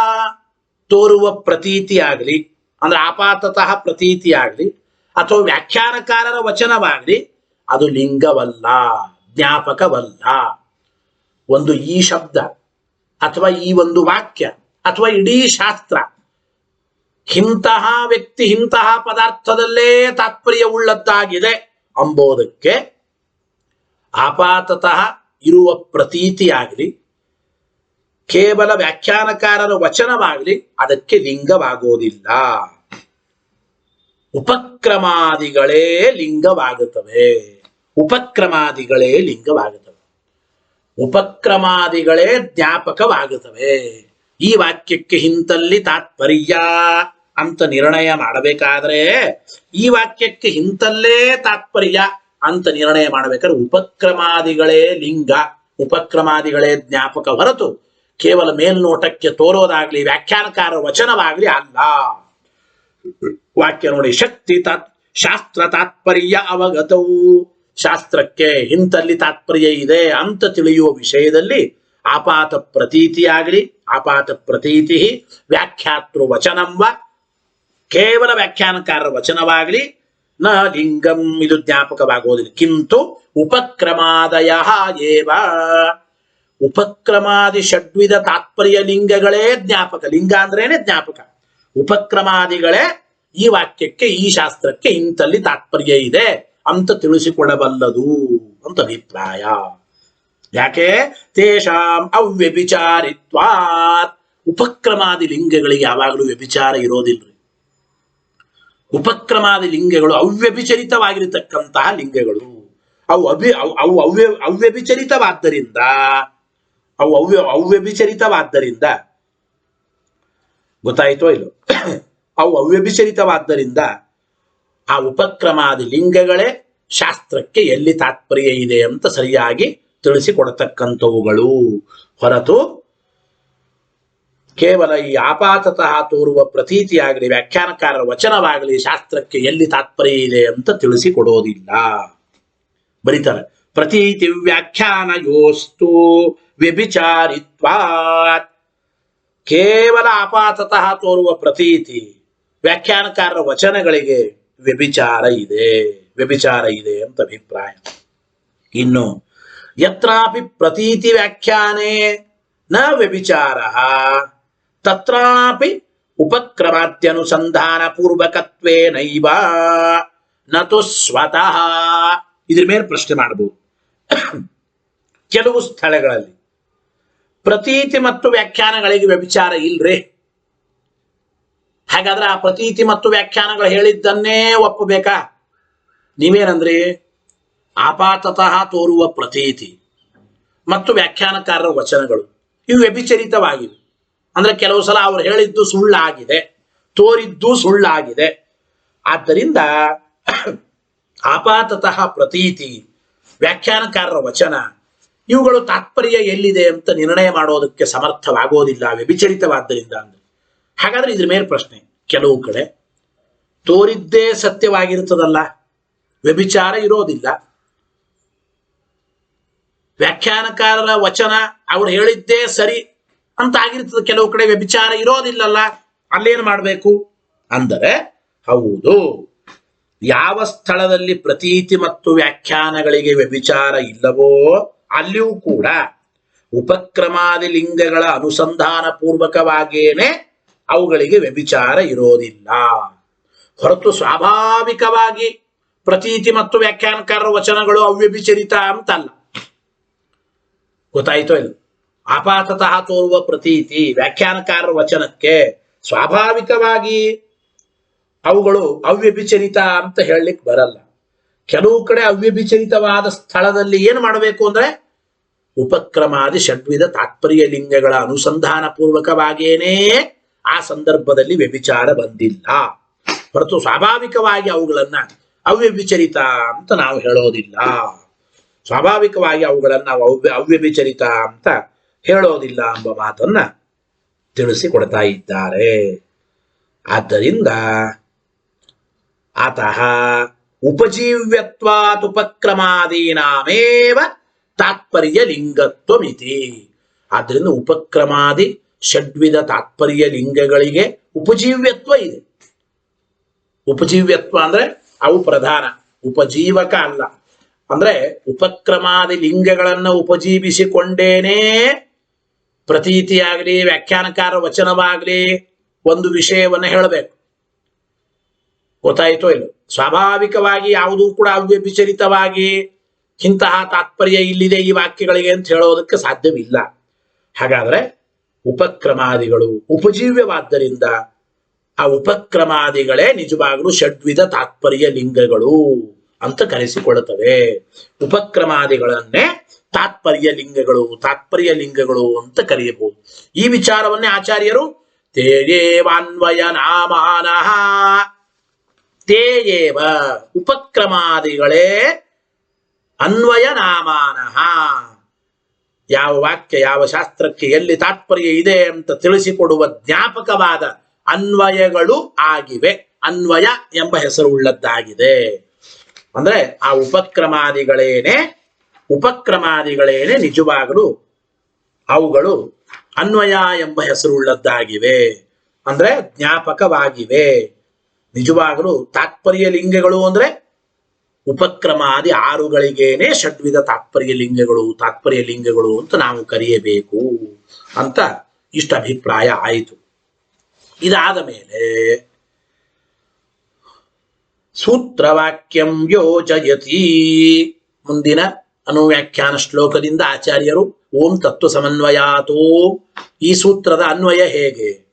ತೋರುವ ಪ್ರತೀತಿ ಆಗಲಿ, ಅಂದ್ರೆ ಆಪಾತತಃ ಪ್ರತೀತಿ ಆಗಲಿ ಅಥವಾ ವ್ಯಾಖ್ಯಾನಕಾರರ ವಚನವಾಗಲಿ ಅದು ಲಿಂಗವಲ್ಲ, ಜ್ಞಾಪಕವಲ್ಲ. ಒಂದು ಈ ಶಬ್ದ ಅಥವಾ ಈ ಒಂದು ವಾಕ್ಯ ಅಥವಾ ಇಡೀ ಶಾಸ್ತ್ರ ಇಂತಹ ವ್ಯಕ್ತಿ ಇಂತಹ ಪದಾರ್ಥದಲ್ಲೇ ತಾತ್ಪರ್ಯ ಉಳ್ಳದ್ದಾಗಿದೆ ಅಂಬೋದಕ್ಕೆ ಆಪಾತತಃ ಇರುವ ಪ್ರತೀತಿಯಾಗಲಿ ಕೇವಲ ವ್ಯಾಖ್ಯಾನಕಾರರ ವಚನವಾಗಲಿ ಅದಕ್ಕೆ ಲಿಂಗವಾಗೋದಿಲ್ಲ. ಉಪಕ್ರಮಾದಿಗಳೇ ಲಿಂಗವಾಗುತ್ತವೆ. ಉಪಕ್ರಮಾದಿಗಳೇ ಲಿಂಗವಾಗುತ್ತವೆ. ಉಪಕ್ರಮಾದಿಗಳೇ ಜ್ಞಾಪಕವಾಗುತ್ತವೆ. ಈ ವಾಕ್ಯಕ್ಕೆ ಇಂತಲ್ಲಿ ತಾತ್ಪರ್ಯ ಅಂತ ನಿರ್ಣಯ ಮಾಡಬೇಕಾದ್ರೆ, ಈ ವಾಕ್ಯಕ್ಕೆ ಇಂತಲ್ಲೇ ತಾತ್ಪರ್ಯ ಅಂತ ನಿರ್ಣಯ ಮಾಡಬೇಕಾದ್ರೆ ಉಪಕ್ರಮಾದಿಗಳೇ ಲಿಂಗ, ಉಪಕ್ರಮಾದಿಗಳೇ ಜ್ಞಾಪಕ ಹೊರತು ಕೇವಲ ಮೇಲ್ನೋಟಕ್ಕೆ ತೋರೋದಾಗ್ಲಿ ವ್ಯಾಖ್ಯಾನಕಾರ ವಚನವಾಗ್ಲಿ ಅಲ್ಲ. ವಾಕ್ಯ ನೋಡಿ, ಶಕ್ತಿ ಶಾಸ್ತ್ರ ತಾತ್ಪರ್ಯ ಅವಗತವು, ಶಾಸ್ತ್ರಕ್ಕೆ ಇಂತಲ್ಲಿ ತಾತ್ಪರ್ಯ ಇದೆ ಅಂತ ತಿಳಿಯುವ ವಿಷಯದಲ್ಲಿ ಆಪಾತ ಪ್ರತೀತಿಯಾಗಲಿ, ಆಪಾತ ಪ್ರತೀತಿ ವ್ಯಾಖ್ಯಾತೃ ವಚನಂವ, ಕೇವಲ ವ್ಯಾಖ್ಯಾನಕಾರರ ವಚನವಾಗಲಿ ನ ಲಿಂಗಂ, ಇದು ಜ್ಞಾಪಕವಾಗುವುದಿಲ್ಲ. ಕಿಂತು ಉಪಕ್ರಮಾದಯ ಏವ, ಉಪಕ್ರಮಾದಿ ಷಡ್ವಿಧ ತಾತ್ಪರ್ಯ ಲಿಂಗಗಳೇ ಜ್ಞಾಪಕ. ಲಿಂಗ ಅಂದ್ರೇನೆ ಜ್ಞಾಪಕ. ಉಪಕ್ರಮಾದಿಗಳೇ ಈ ವಾಕ್ಯಕ್ಕೆ, ಈ ಶಾಸ್ತ್ರಕ್ಕೆ ಇಂತಲ್ಲಿ ತಾತ್ಪರ್ಯ ಇದೆ ಅಂತ ತಿಳಿಸಿಕೊಡಬಲ್ಲದು ಅಂತ ಅಭಿಪ್ರಾಯ. ಯಾಕೆ? ತೇಷಾಂ ಅವ್ಯಭಿಚಾರಿತ್ವಾತ್. ಉಪಕ್ರಮಾದಿ ಲಿಂಗಗಳಿಗೆ ಯಾವಾಗಲೂ ವ್ಯಭಿಚಾರ ಇರೋದಿಲ್ರಿ. ಉಪಕ್ರಮಾದಿ ಲಿಂಗಗಳು ಅವ್ಯಭಿಚರಿತವಾಗಿರತಕ್ಕಂತಹ ಲಿಂಗಗಳು. ಅವ್ಯಭಿಚರಿತವಾದ್ದರಿಂದ ಗೊತ್ತಾಯ್ತೋ ಇಲ್ಲೋ, ಅವ್ಯಭಿಚರಿತವಾದ್ದರಿಂದ ಆ ಉಪಕ್ರಮಾದಿ ಲಿಂಗಗಳೇ ಶಾಸ್ತ್ರಕ್ಕೆ ಎಲ್ಲಿ ತಾತ್ಪರ್ಯ ಇದೆ ಅಂತ ಸರಿಯಾಗಿ ತಿಳಿಸಿಕೊಡತಕ್ಕಂಥವುಗಳು ಹೊರತು ಕೇವಲ ಈ ಆಪಾತತಃ ತೋರುವ ಪ್ರತೀತಿಯಾಗಲಿ ವ್ಯಾಖ್ಯಾನಕಾರರ ವಚನವಾಗಲಿ ಶಾಸ್ತ್ರಕ್ಕೆ ಎಲ್ಲಿ ತಾತ್ಪರ್ಯ ಇದೆ ಅಂತ ತಿಳಿಸಿಕೊಡೋದಿಲ್ಲ. ಬರೀತಾರೆ, ಪ್ರತೀತಿ ವ್ಯಾಖ್ಯಾನ ಯೋಸ್ತು ವ್ಯಭಿಚಾರಿತ್ವಾತ್. ಕೇವಲ ಆಪಾತತಃ ತೋರುವ ಪ್ರತೀತಿ ವ್ಯಾಖ್ಯಾನಕಾರರ ವಚನಗಳಿಗೆ ವ್ಯಭಿಚಾರ ಇದೆ ಅಂತ ಅಭಿಪ್ರಾಯ. ಇನ್ನು ಯತ್ರಾಪಿ ಪ್ರತೀತಿ ವ್ಯಾಖ್ಯಾನೆ ನ ವ್ಯಭಿಚಾರ ತತ್ರಾಪಿ ಉಪಕ್ರಮಾದ್ಯನುಸಂಧಾನ ಪೂರ್ವಕತ್ವೇ ನೈವ ನತು ಸ್ವತಃ. ಇದ್ರ ಮೇಲೆ ಪ್ರಶ್ನೆ ಮಾಡಬಹುದು. ಕೆಲವು ಸ್ಥಳಗಳಲ್ಲಿ ಪ್ರತೀತಿ ಮತ್ತು ವ್ಯಾಖ್ಯಾನಗಳಿಗೆ ವ್ಯಭಿಚಾರ ಇಲ್ರೇ, ಹಾಗಾದ್ರೆ ಆ ಪ್ರತೀತಿ ಮತ್ತು ವ್ಯಾಖ್ಯಾನಗಳು ಹೇಳಿದ್ದನ್ನೇ ಒಪ್ಪಬೇಕಾ? ನೀವೇನಂದ್ರಿ? ಆಪಾತತಃ ತೋರುವ ಪ್ರತೀತಿ ಮತ್ತು ವ್ಯಾಖ್ಯಾನಕಾರರ ವಚನಗಳು ಇವು ವ್ಯಭಿಚರಿತವಾಗಿವೆ. ಅಂದ್ರೆ ಕೆಲವು ಸಲ ಅವರು ಹೇಳಿದ್ದು ಸುಳ್ಳಾಗಿದೆ, ತೋರಿದ್ದು ಸುಳ್ಳಾಗಿದೆ. ಆದ್ದರಿಂದ ಆಪಾತತಃ ಪ್ರತೀತಿ, ವ್ಯಾಖ್ಯಾನಕಾರರ ವಚನ ಇವುಗಳು ತಾತ್ಪರ್ಯ ಎಲ್ಲಿದೆ ಅಂತ ನಿರ್ಣಯ ಮಾಡೋದಕ್ಕೆ ಸಮರ್ಥವಾಗೋದಿಲ್ಲ, ವ್ಯಭಿಚರಿತವಾದ್ದರಿಂದ. ಅಂದ್ರೆ ಹಾಗಾದ್ರೆ ಇದ್ರ ಮೇಲೆ ಪ್ರಶ್ನೆ. ಕೆಲವು ಕಡೆ ತೋರಿದ್ದೇ ಸತ್ಯವಾಗಿರ್ತದಲ್ಲ, ವ್ಯಭಿಚಾರ ಇರೋದಿಲ್ಲ. ವ್ಯಾಖ್ಯಾನಕಾರರ ವಚನ ಅವ್ರು ಹೇಳಿದ್ದೇ ಸರಿ ಅಂತ ಆಗಿರ್ತದೆ, ಕೆಲವು ಕಡೆ ವ್ಯಭಿಚಾರ ಇರೋದಿಲ್ಲಲ್ಲ, ಅಲ್ಲೇನು ಮಾಡಬೇಕು ಅಂದರೆ, ಹೌದು, ಯಾವ ಸ್ಥಳದಲ್ಲಿ ಪ್ರತೀತಿ ಮತ್ತು ವ್ಯಾಖ್ಯಾನಗಳಿಗೆ ವ್ಯಭಿಚಾರ ಇಲ್ಲವೋ ಅಲ್ಲಿಯೂ ಕೂಡ ಉಪಕ್ರಮಾದಿ ಲಿಂಗಗಳ ಅನುಸಂಧಾನ ಪೂರ್ವಕವಾಗಿಯೇ ಅವುಗಳಿಗೆ ವ್ಯಭಿಚಾರ ಇರೋದಿಲ್ಲ. ಹೊರತು ಸ್ವಾಭಾವಿಕವಾಗಿ ಪ್ರತೀತಿ ಮತ್ತು ವ್ಯಾಖ್ಯಾನಕಾರರ ವಚನಗಳು ಅವ್ಯಭಿಚರಿತ ಅಂತಲ್ಲ. ಗೊತ್ತಾಯ್ತೋ ಇಲ್ಲ? ಆಪಾತತಃ ತೋರುವ ಪ್ರತೀತಿ ವ್ಯಾಖ್ಯಾನಕಾರರ ವಚನಕ್ಕೆ ಸ್ವಾಭಾವಿಕವಾಗಿ ಅವುಗಳು ಅವ್ಯಭಿಚರಿತ ಅಂತ ಹೇಳಲಿಕ್ಕೆ ಬರಲ್ಲ. ಕೆಲವು ಕಡೆ ಅವ್ಯಭಿಚರಿತವಾದ ಸ್ಥಳದಲ್ಲಿ ಏನು ಮಾಡಬೇಕು ಅಂದ್ರೆ, ಉಪಕ್ರಮಾದಿ ಷಡ್ವಿಧ ತಾತ್ಪರ್ಯ ಲಿಂಗಗಳ ಅನುಸಂಧಾನ ಪೂರ್ವಕವಾಗಿಯೇ ಆ ಸಂದರ್ಭದಲ್ಲಿ ವ್ಯಭಿಚಾರ ಬಂದಿಲ್ಲ. ಹೊರತು ಸ್ವಾಭಾವಿಕವಾಗಿ ಅವುಗಳನ್ನ ಅವ್ಯಭಿಚರಿತ ಅಂತ ನಾವು ಹೇಳೋದಿಲ್ಲ. ಸ್ವಾಭಾವಿಕವಾಗಿ ಅವುಗಳನ್ನ ನಾವು ಅವ್ಯಭಿಚರಿತ ಅಂತ ಹೇಳೋದಿಲ್ಲ ಎಂಬ ಮಾತನ್ನ ತಿಳಿಸಿಕೊಡ್ತಾ ಇದ್ದಾರೆ. ಆದ್ದರಿಂದ ಅತಃ ಉಪಜೀವ್ಯತ್ವಾತ್ ಉಪಕ್ರಮಾದೀನಾಮೇವ ತಾತ್ಪರ್ಯ ಲಿಂಗತ್ವಮಿತಿ. ಆದ್ದರಿಂದ ಉಪಕ್ರಮಾದಿ ಷಡ್ವಿಧ ತಾತ್ಪರ್ಯ ಲಿಂಗಗಳಿಗೆ ಉಪಜೀವ್ಯತ್ವ ಇದೆ. ಉಪಜೀವ್ಯತ್ವ ಅಂದ್ರೆ ಅವು ಪ್ರಧಾನ, ಉಪಜೀವಕ ಅಲ್ಲ. ಅಂದ್ರೆ ಉಪಕ್ರಮಾದಿ ಲಿಂಗಗಳನ್ನ ಉಪಜೀವಿಸಿಕೊಂಡೇನೆ ಪ್ರತೀತಿಯಾಗಲಿ ವ್ಯಾಖ್ಯಾನಕಾರ ವಚನವಾಗಲಿ ಒಂದು ವಿಷಯವನ್ನು ಹೇಳಬೇಕು. ಗೊತ್ತಾಯಿತೋ ಇಲ್ಲ? ಸ್ವಾಭಾವಿಕವಾಗಿ ಯಾವುದೂ ಕೂಡ ಅವ್ಯಭಿಚರಿತವಾಗಿ ಇಂತಹ ತಾತ್ಪರ್ಯ ಇಲ್ಲಿದೆ ಈ ವಾಕ್ಯಗಳಿಗೆ ಅಂತ ಹೇಳೋದಕ್ಕೆ ಸಾಧ್ಯವಿಲ್ಲ. ಹಾಗಾದ್ರೆ ಉಪಕ್ರಮಾದಿಗಳು ಉಪಜೀವ್ಯವಾದ್ದರಿಂದ ಆ ಉಪಕ್ರಮಾದಿಗಳೇ ನಿಜವಾಗಲೂ ಷಡ್ವಿಧ ತಾತ್ಪರ್ಯ ಲಿಂಗಗಳು ಅಂತ ಕರೆಸಿಕೊಳ್ಳುತ್ತವೆ. ಉಪಕ್ರಮಾದಿಗಳನ್ನೇ ತಾತ್ಪರ್ಯ ಲಿಂಗಗಳು ಅಂತ ಕರೆಯಬಹುದು. ಈ ವಿಚಾರವನ್ನೇ ಆಚಾರ್ಯರು ತೇಯೇವಾನ್ವಯ ನಾಮಾನಃ, ತೇಯೇವ ಉಪಕ್ರಮಾದಿಗಳೇ ಅನ್ವಯ ನಾಮಾನಃ, ಯಾವ ವಾಕ್ಯ ಯಾವ ಶಾಸ್ತ್ರಕ್ಕೆ ಎಲ್ಲಿ ತಾತ್ಪರ್ಯ ಇದೆ ಅಂತ ತಿಳಿಸಿಕೊಡುವ ಜ್ಞಾಪಕವಾದ ಅನ್ವಯಗಳು ಆಗಿವೆ. ಅನ್ವಯ ಎಂಬ ಹೆಸರು ಉಳ್ಳದ್ದಾಗಿದೆ. ಅಂದ್ರೆ ಆ ಉಪಕ್ರಮಾದಿಗಳೇನೆ ನಿಜವಾಗಲೂ ಅವುಗಳು ಅನ್ವಯ ಎಂಬ ಹೆಸರುಳ್ಳದ್ದಾಗಿವೆ. ಅಂದ್ರೆ ಜ್ಞಾಪಕವಾಗಿವೆ. ನಿಜವಾಗಲೂ ತಾತ್ಪರ್ಯ ಲಿಂಗಗಳು ಅಂದ್ರೆ ಉಪಕ್ರಮಾದಿ ಆರುಗಳಿಗೇನೆ ಷಡ್ವಿಧ ತಾತ್ಪರ್ಯ ಲಿಂಗಗಳು ಅಂತ ನಾವು ಕರೆಯಬೇಕು ಅಂತ ಇಷ್ಟ ಅಭಿಪ್ರಾಯ ಆಯಿತು. ಇದಾದ ಮೇಲೆ ಸೂತ್ರವಾಕ್ಯಂ ಯೋಜಯತಿ, ಮುಂದಿನ ಅನುವ್ಯಾಖ್ಯಾನ ಶ್ಲೋಕದಿಂದ ಆಚಾರ್ಯರು ಓಂ ತತ್ವ ಸಮನ್ವಯಾತೋ, ಈ ಸೂತ್ರದ ಅನ್ವಯ ಹೇಗೆ,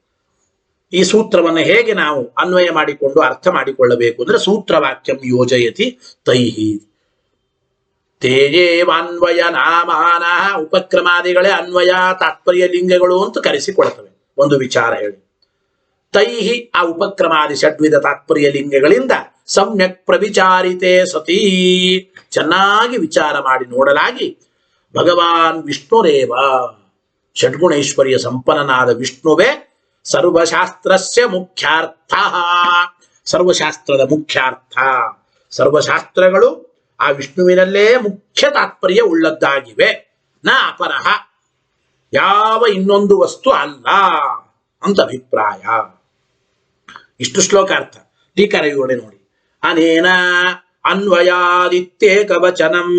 ಈ ಸೂತ್ರವನ್ನು ಹೇಗೆ ನಾವು ಅನ್ವಯ ಮಾಡಿಕೊಂಡು ಅರ್ಥ ಮಾಡಿಕೊಳ್ಳಬೇಕು ಅಂದ್ರೆ, ಸೂತ್ರವಾಕ್ಯಂ ಯೋಜಯತಿ ತೈಹಿ ತೇಜೇವಾನ್ವಯ ನಾಮಾನ, ಉಪಕ್ರಮಾದಿಗಳೇ ಅನ್ವಯ ತಾತ್ಪರ್ಯ ಲಿಂಗಗಳು ಅಂತ ಕರೆಸಿಕೊಳ್ತವೆ. ಒಂದು ವಿಚಾರ ಹೇಳಿ. ತೈಹಿ ಆ ಉಪಕ್ರಮಾದಿ ಷಡ್ವಿಧ ತಾತ್ಪರ್ಯ ಲಿಂಗಗಳಿಂದ ಸಮ್ಯಕ್ ಪ್ರವಿಚಾರಿತೆ ಸತೀ, ಚೆನ್ನಾಗಿ ವಿಚಾರ ಮಾಡಿ ನೋಡಲಾಗಿ, ಭಗವಾನ್ ವಿಷ್ಣುರೇವ, ಷಡ್ಗುಣೈಶ್ವರ್ಯ ಸಂಪನ್ನನಾದ ವಿಷ್ಣುವೇ ಸರ್ವಶಾಸ್ತ್ರಸ್ಯ ಮುಖ್ಯಾರ್ಥ, ಸರ್ವಶಾಸ್ತ್ರದ ಮುಖ್ಯಾರ್ಥ, ಸರ್ವಶಾಸ್ತ್ರಗಳು ಆ ವಿಷ್ಣುವಿನಲ್ಲೇ ಮುಖ್ಯ ತಾತ್ಪರ್ಯ ಉಳ್ಳದ್ದಾಗಿವೆ. ನ ಅಪರಹ, ಯಾವ ಇನ್ನೊಂದು ವಸ್ತು ಅಲ್ಲ ಅಂತ ಅಭಿಪ್ರಾಯ. ಇಷ್ಟು ಶ್ಲೋಕಾರ್ಥ. ಟೀಕಾರ ವಿವರಣೆ ನೋಡಿ. ಅನೇನ ಅನ್ವಯಾದಿತ್ಯೇಕವಚನಂ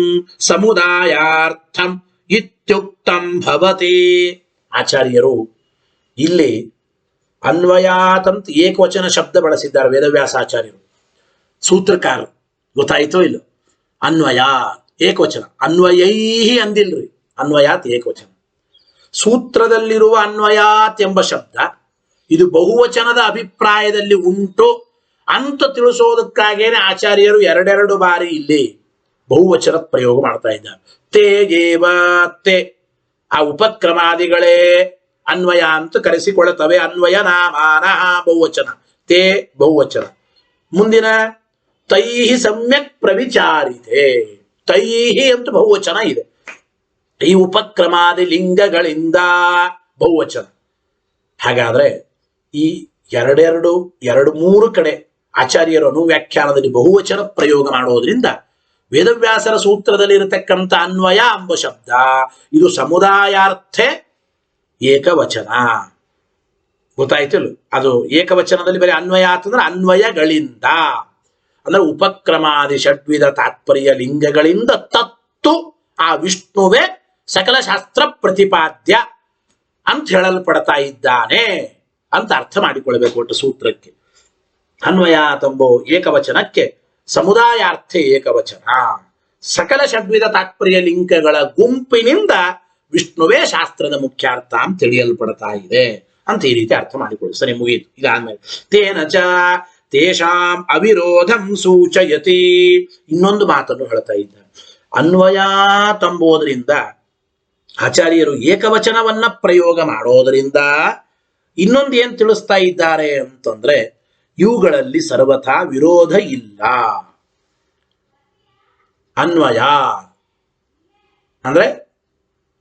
ಸಮುದಾಯಾರ್ಥಂ ಇತ್ಯುಕ್ತಂ ಭವತಿ. ಆಚಾರ್ಯರು ಇಲ್ಲಿ ಅನ್ವಯಾತಂತ ಏಕವಚನ ಶಬ್ದ ಬಳಸಿದ್ದಾರೆ ವೇದವ್ಯಾಸಾಚಾರ್ಯರು, ಸೂತ್ರಕಾರರು. ಗೊತ್ತಾಯ್ತೋ ಇಲ್ಲ? ಅನ್ವಯ ಏಕವಚನ, ಅನ್ವಯೈಹಿ ಅಂದಿಲ್ರಿ, ಅನ್ವಯಾತ್ ಏಕವಚನ. ಸೂತ್ರದಲ್ಲಿರುವ ಅನ್ವಯಾತ್ ಎಂಬ ಶಬ್ದ ಇದು ಬಹುವಚನದ ಅಭಿಪ್ರಾಯದಲ್ಲಿ ಉಂಟು ಅಂತ ತಿಳಿಸೋದಕ್ಕಾಗೇನೆ ಆಚಾರ್ಯರು ಎರಡೆರಡು ಬಾರಿ ಇಲ್ಲಿ ಬಹುವಚನ ಪ್ರಯೋಗ ಮಾಡ್ತಾ ಇದ್ದಾರೆ. ತೇ ಏವ ತೇ, ಆ ಉಪಕ್ರಮಾದಿಗಳೇ ಅನ್ವಯ ಅಂತ ಕರೆಸಿಕೊಳ್ಳುತ್ತವೆ. ಅನ್ವಯ ನಾಮಾನ ಬಹುವಚನ, ತೇ ಬಹುವಚನ. ಮುಂದಿನ ತೈಹಿ ಸಮ್ಯಕ್ ಪ್ರವಿಚಾರಿತೆ, ತೈಹಿ ಅಂತ ಬಹುವಚನ ಇದೆ. ಈ ಉಪಕ್ರಮಾದಿ ಲಿಂಗಗಳಿಂದ ಬಹುವಚನ. ಹಾಗಾದ್ರೆ ಈ ಎರಡು ಮೂರು ಕಡೆ ಆಚಾರ್ಯರು ಅನುವ್ಯಾಖ್ಯಾನದಲ್ಲಿ ಬಹುವಚನ ಪ್ರಯೋಗ ಮಾಡೋದ್ರಿಂದ ವೇದವ್ಯಾಸರ ಸೂತ್ರದಲ್ಲಿ ಇರತಕ್ಕಂಥ ಅನ್ವಯ ಎಂಬ ಶಬ್ದ ಇದು ಸಮುದಾಯಾರ್ಥೆ ಏಕವಚನ. ಗೊತ್ತಾಯ್ತಿಲ್ಲ? ಅದು ಏಕವಚನದಲ್ಲಿ ಬರೀ ಅನ್ವಯ ಅಂತಂದ್ರೆ ಅನ್ವಯಗಳಿಂದ, ಅಂದ್ರೆ ಉಪಕ್ರಮಾದಿ ಷಡ್ವಿಧ ತಾತ್ಪರ್ಯ ಲಿಂಗಗಳಿಂದ ತತ್ತು ಆ ವಿಷ್ಣುವೇ ಸಕಲ ಶಾಸ್ತ್ರ ಪ್ರತಿಪಾದ್ಯ ಅಂತ ಹೇಳಲ್ಪಡ್ತಾ ಇದ್ದಾನೆ ಅಂತ ಅರ್ಥ ಮಾಡಿಕೊಳ್ಬೇಕು ಒಟ್ಟು ಸೂತ್ರಕ್ಕೆ. ಅನ್ವಯ ತಂಬೋ ಏಕವಚನಕ್ಕೆ ಸಮುದಾಯಾರ್ಥೆ ಏಕವಚನ, ಸಕಲ ಷಡ್ವಿಧ ತಾತ್ಪರ್ಯ ಲಿಂಗಗಳ ಗುಂಪಿನಿಂದ ವಿಷ್ಣುವೇ ಶಾಸ್ತ್ರದ ಮುಖ್ಯಾರ್ಥ ಅಂತ ತಿಳಿಯಲ್ಪಡ್ತಾ ಇದೆ ಅಂತ ಈ ರೀತಿ ಅರ್ಥ ಮಾಡಿಕೊಳ್ಳಿ. ಸರಿ, ಮುಗಿಯಿತು. ಇದಾದ್ಮೇಲೆ ತೇನ ಚ ತೇಷಾಂ ಅವಿರೋಧಂ ಸೂಚಯತಿ, ಇನ್ನೊಂದು ಮಾತನ್ನು ಹೇಳ್ತಾ ಇದ್ದಾರೆ. ಅನ್ವಯ ತಂಬೋದ್ರಿಂದ ಆಚಾರ್ಯರು ಏಕವಚನವನ್ನ ಪ್ರಯೋಗ ಮಾಡೋದರಿಂದ ಇನ್ನೊಂದು ಏನ್ ತಿಳಿಸ್ತಾ ಇದ್ದಾರೆ ಅಂತಂದ್ರೆ ಇವುಗಳಲ್ಲಿ ಸರ್ವಥಾ ವಿರೋಧ ಇಲ್ಲ. ಅನ್ವಯ ಅಂದ್ರೆ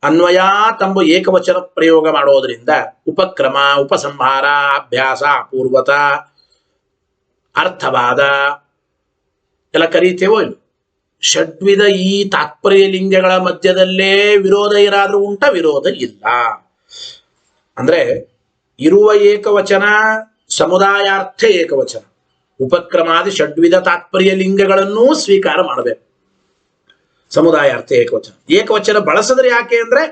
ಅನ್ವಯ ತಂಬ ಏಕವಚನ ಪ್ರಯೋಗ ಮಾಡೋದ್ರಿಂದ ಉಪಕ್ರಮ, ಉಪಸಂಹಾರ, ಅಭ್ಯಾಸ, ಅಪೂರ್ವತ, ಅರ್ಥವಾದ ಎಲ್ಲ ಕರೀತೇವೋ ಇಲ್ಲ. ಷಡ್ವಿಧ ಈ ತಾತ್ಪರ್ಯ ಲಿಂಗಗಳ ಮಧ್ಯದಲ್ಲೇ ವಿರೋಧ ಏನಾದ್ರೂ ಉಂಟ? ವಿರೋಧ ಇಲ್ಲ. ಅಂದ್ರೆ ಇರುವ ಏಕವಚನ ಸಮುದಾಯಾರ್ಥ ಏಕವಚನ, ಉಪಕ್ರಮಾದಿ ಷಡ್ವಿಧ ತಾತ್ಪರ್ಯ ಲಿಂಗಗಳನ್ನೂ ಸ್ವೀಕಾರ ಮಾಡಬೇಕು. ಸಮುದಾಯಾರ್ಥ ಏಕವಚನ. ಏಕವಚನ ಬಳಸಿದ್ರೆ ಯಾಕೆ ಅಂದ್ರೆ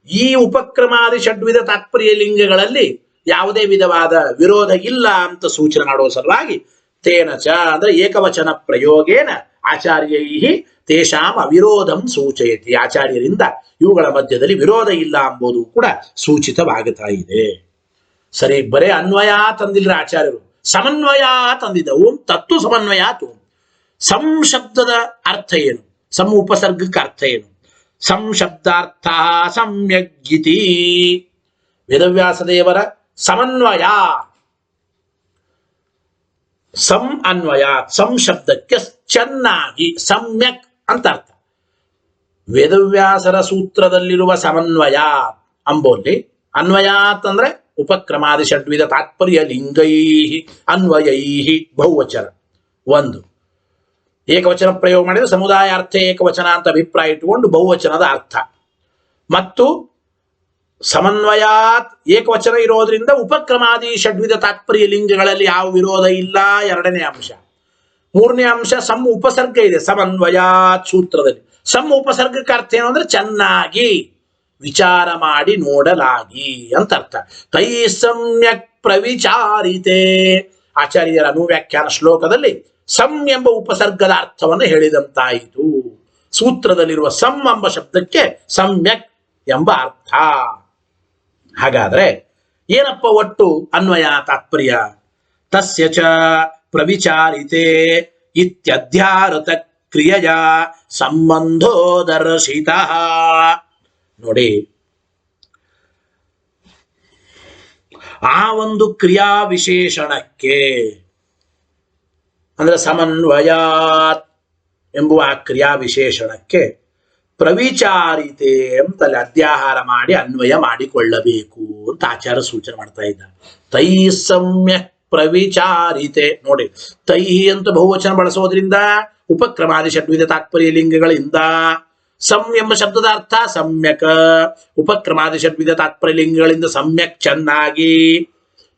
ಈ ಉಪಕ್ರಮಾದಿ ಷಡ್ವಿಧ ತಾತ್ಪರ್ಯ ಲಿಂಗಗಳಲ್ಲಿ ಯಾವುದೇ ವಿಧವಾದ ವಿರೋಧ ಇಲ್ಲ ಅಂತ ಸೂಚನೆ ಮಾಡುವ ಸಲುವಾಗಿ ತೇನ ಚ ಅಂದ್ರೆ ಏಕವಚನ ಪ್ರಯೋಗೇನ ಆಚಾರ್ಯೈ ತೇಷಾಂ ಅವಿರೋಧಂ ಸೂಚಯತಿ, ಆಚಾರ್ಯರಿಂದ ಇವುಗಳ ಮಧ್ಯದಲ್ಲಿ ವಿರೋಧ ಇಲ್ಲ ಎಂಬುದು ಕೂಡ ಸೂಚಿತವಾಗುತ್ತಾ ಇದೆ. ಸರಿ, ಬರೇ ಅನ್ವಯ ತಂದಿಲ್ರ ಆಚಾರ್ಯರು, ಸಮನ್ವಯ ತಂದಿದ್ದ. ಓಂ ತತ್ವ ಸಮನ್ವಯಾತ್. ಓಂ ಸಂ ಶಬ್ದದ ಅರ್ಥ ಏನು? ಸಂ ಉಪಸರ್ಗಕ್ಕೆ ಅರ್ಥ ಏನು? ಸಂ ಶಬ್ದಾರ್ಥ ಸಮ್ಯಗ್ಗಿತಿ. ವೇದವ್ಯಾಸ ದೇವರ ಸಮನ್ವಯ, ಸಂ ಅನ್ವಯ, ಸಂ ಶಬ್ದಕ್ಕೆ ಚೆನ್ನಾಗಿ, ಸಮ್ಯಕ್ ಅಂತ ಅರ್ಥ. ವೇದವ್ಯಾಸರ ಸೂತ್ರದಲ್ಲಿರುವ ಸಮನ್ವಯ ಅಂಬೋಲ್ಲಿ ಅನ್ವಯಾತ್ ಅಂದ್ರೆ ಉಪಕ್ರಮಾದಿ ಷಡ್ವಿಧ ತಾತ್ಪರ್ಯ ಲಿಂಗೈ ಅನ್ವಯೈ ಬಹುವಚನ ಒಂದು. ಏಕವಚನ ಪ್ರಯೋಗ ಮಾಡಿದ್ರೆ ಸಮುದಾಯಾರ್ಥ ಏಕವಚನ ಅಂತ ಅಭಿಪ್ರಾಯ ಇಟ್ಟುಕೊಂಡು ಬಹುವಚನದ ಅರ್ಥ. ಮತ್ತು ಸಮನ್ವಯಾತ್ ಏಕವಚನ ಇರೋದ್ರಿಂದ ಉಪಕ್ರಮಾದಿ ಷಡ್ವಿಧ ತಾತ್ಪರ್ಯ ಲಿಂಗಗಳಲ್ಲಿ ಯಾವ ವಿರೋಧ ಇಲ್ಲ, ಎರಡನೇ ಅಂಶ. ಮೂರನೇ ಅಂಶ ಸಂ ಉಪಸರ್ಗ ಇದೆ ಸಮನ್ವಯಾತ್ ಸೂತ್ರದಲ್ಲಿ. ಸಂ ಉಪಸರ್ಗಕ್ಕೆ ಅರ್ಥ ಏನು ಅಂದ್ರೆ ಚೆನ್ನಾಗಿ ವಿಚಾರ ಮಾಡಿ ನೋಡಲಾಗಿ ಅಂತ ಅರ್ಥ. ತೈ ಸಮ್ಯಕ್ ಪ್ರವಿಚಾರಿತೆ. ಆಚಾರ್ಯರ ಅನುವ್ಯಾಖ್ಯಾನ ಶ್ಲೋಕದಲ್ಲಿ ಸಂ ಎಂಬ ಉಪಸರ್ಗದ ಅರ್ಥವನ್ನು ಹೇಳಿದಂತಾಯಿತು. ಸೂತ್ರದಲ್ಲಿರುವ ಸಂ ಎಂಬ ಶಬ್ದಕ್ಕೆ ಸಮ್ಯಕ್ ಎಂಬ ಅರ್ಥ. ಹಾಗಾದ್ರೆ ಏನಪ್ಪ ಒಟ್ಟು ಅನ್ವಯ ತಾತ್ಪರ್ಯ? ತಸ್ಯ ಚ ಪ್ರವಿಚಾರಿತೆ ಇತ್ಯಧ್ಯಾರತ ಕ್ರಿಯೆಯ ಸಂಬಂಧೋ ದರ್ಶಿತ. ನೋಡಿ, ಆ ಒಂದು ಕ್ರಿಯಾ ವಿಶೇಷಣಕ್ಕೆ ಅಂದ್ರೆ ಸಮನ್ವಯಾತ್ ಎಂಬುವ ಆ ಕ್ರಿಯಾ ವಿಶೇಷಣಕ್ಕೆ ಪ್ರವಿಚಾರಿತೆ ಅಂತಲ್ಲಿ ಅಧ್ಯಾಹಾರ ಮಾಡಿ ಅನ್ವಯ ಮಾಡಿಕೊಳ್ಳಬೇಕು ಅಂತ ಆಚಾರ ಸೂಚನೆ ಮಾಡ್ತಾ ಇದ್ದಾರೆ. ತೈ ಸಮ್ಯಕ್ ಪ್ರವಿಚಾರಿತೆ. ನೋಡಿ, ತೈ ಅಂತ ಬಹುವಚನ ಬಳಸೋದ್ರಿಂದ ಉಪಕ್ರಮಾದಿ ಷಡ್ವಿಧ ತಾತ್ಪರ್ಯ ಲಿಂಗಗಳಿಂದ. ಸಂ ಎಂಬ ಶಬ್ದದ ಅರ್ಥ ಸಮ್ಯಕ್, ಉಪಕ್ರಮಾದಿ ಷಡ್ವಿಧ ತಾತ್ಪರ್ಯ ಲಿಂಗಗಳಿಂದ ಸಮ್ಯಕ್ ಚೆನ್ನಾಗಿ.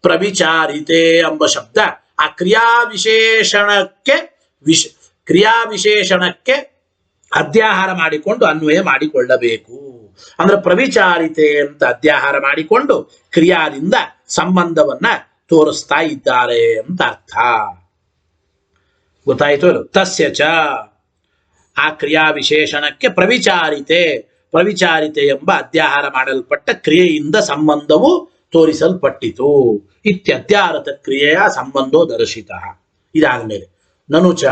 ಪ್ರವಿಚಾರಿತೆ ಎಂಬ ಶಬ್ದ ಆ ಕ್ರಿಯಾ ವಿಶೇಷಣಕ್ಕೆ ಕ್ರಿಯಾ ವಿಶೇಷಣಕ್ಕೆ ಅಧ್ಯಾಹಾರ ಮಾಡಿಕೊಂಡು ಅನ್ವಯ ಮಾಡಿಕೊಳ್ಳಬೇಕು. ಅಂದ್ರೆ ಪ್ರವಿಚಾರಿತೆ ಅಂತ ಅಧ್ಯಾಹಾರ ಮಾಡಿಕೊಂಡು ಕ್ರಿಯಾದಿಂದ ಸಂಬಂಧವನ್ನ ತೋರಿಸ್ತಾ ಇದ್ದಾರೆ ಅಂತ ಅರ್ಥ. ಗೊತ್ತಾಯಿತು? ತಸ್ಯ ಚ ಆ ಕ್ರಿಯಾ ವಿಶೇಷಣಕ್ಕೆ ಪ್ರವಿಚಾರಿತೆ ಎಂಬ ಅಧ್ಯಾಹಾರ ಮಾಡಲ್ಪಟ್ಟ ಕ್ರಿಯೆಯಿಂದ ಸಂಬಂಧವು ತೋರಿಸಲ್ಪಟ್ಟಿತು. ಇತ್ಯಧ್ಯಾರತ ಕ್ರಿಯೆಯ ಸಂಬಂಧೋ ದರ್ಶಿತ. ಇದಾದ ಮೇಲೆ ನನು ಚ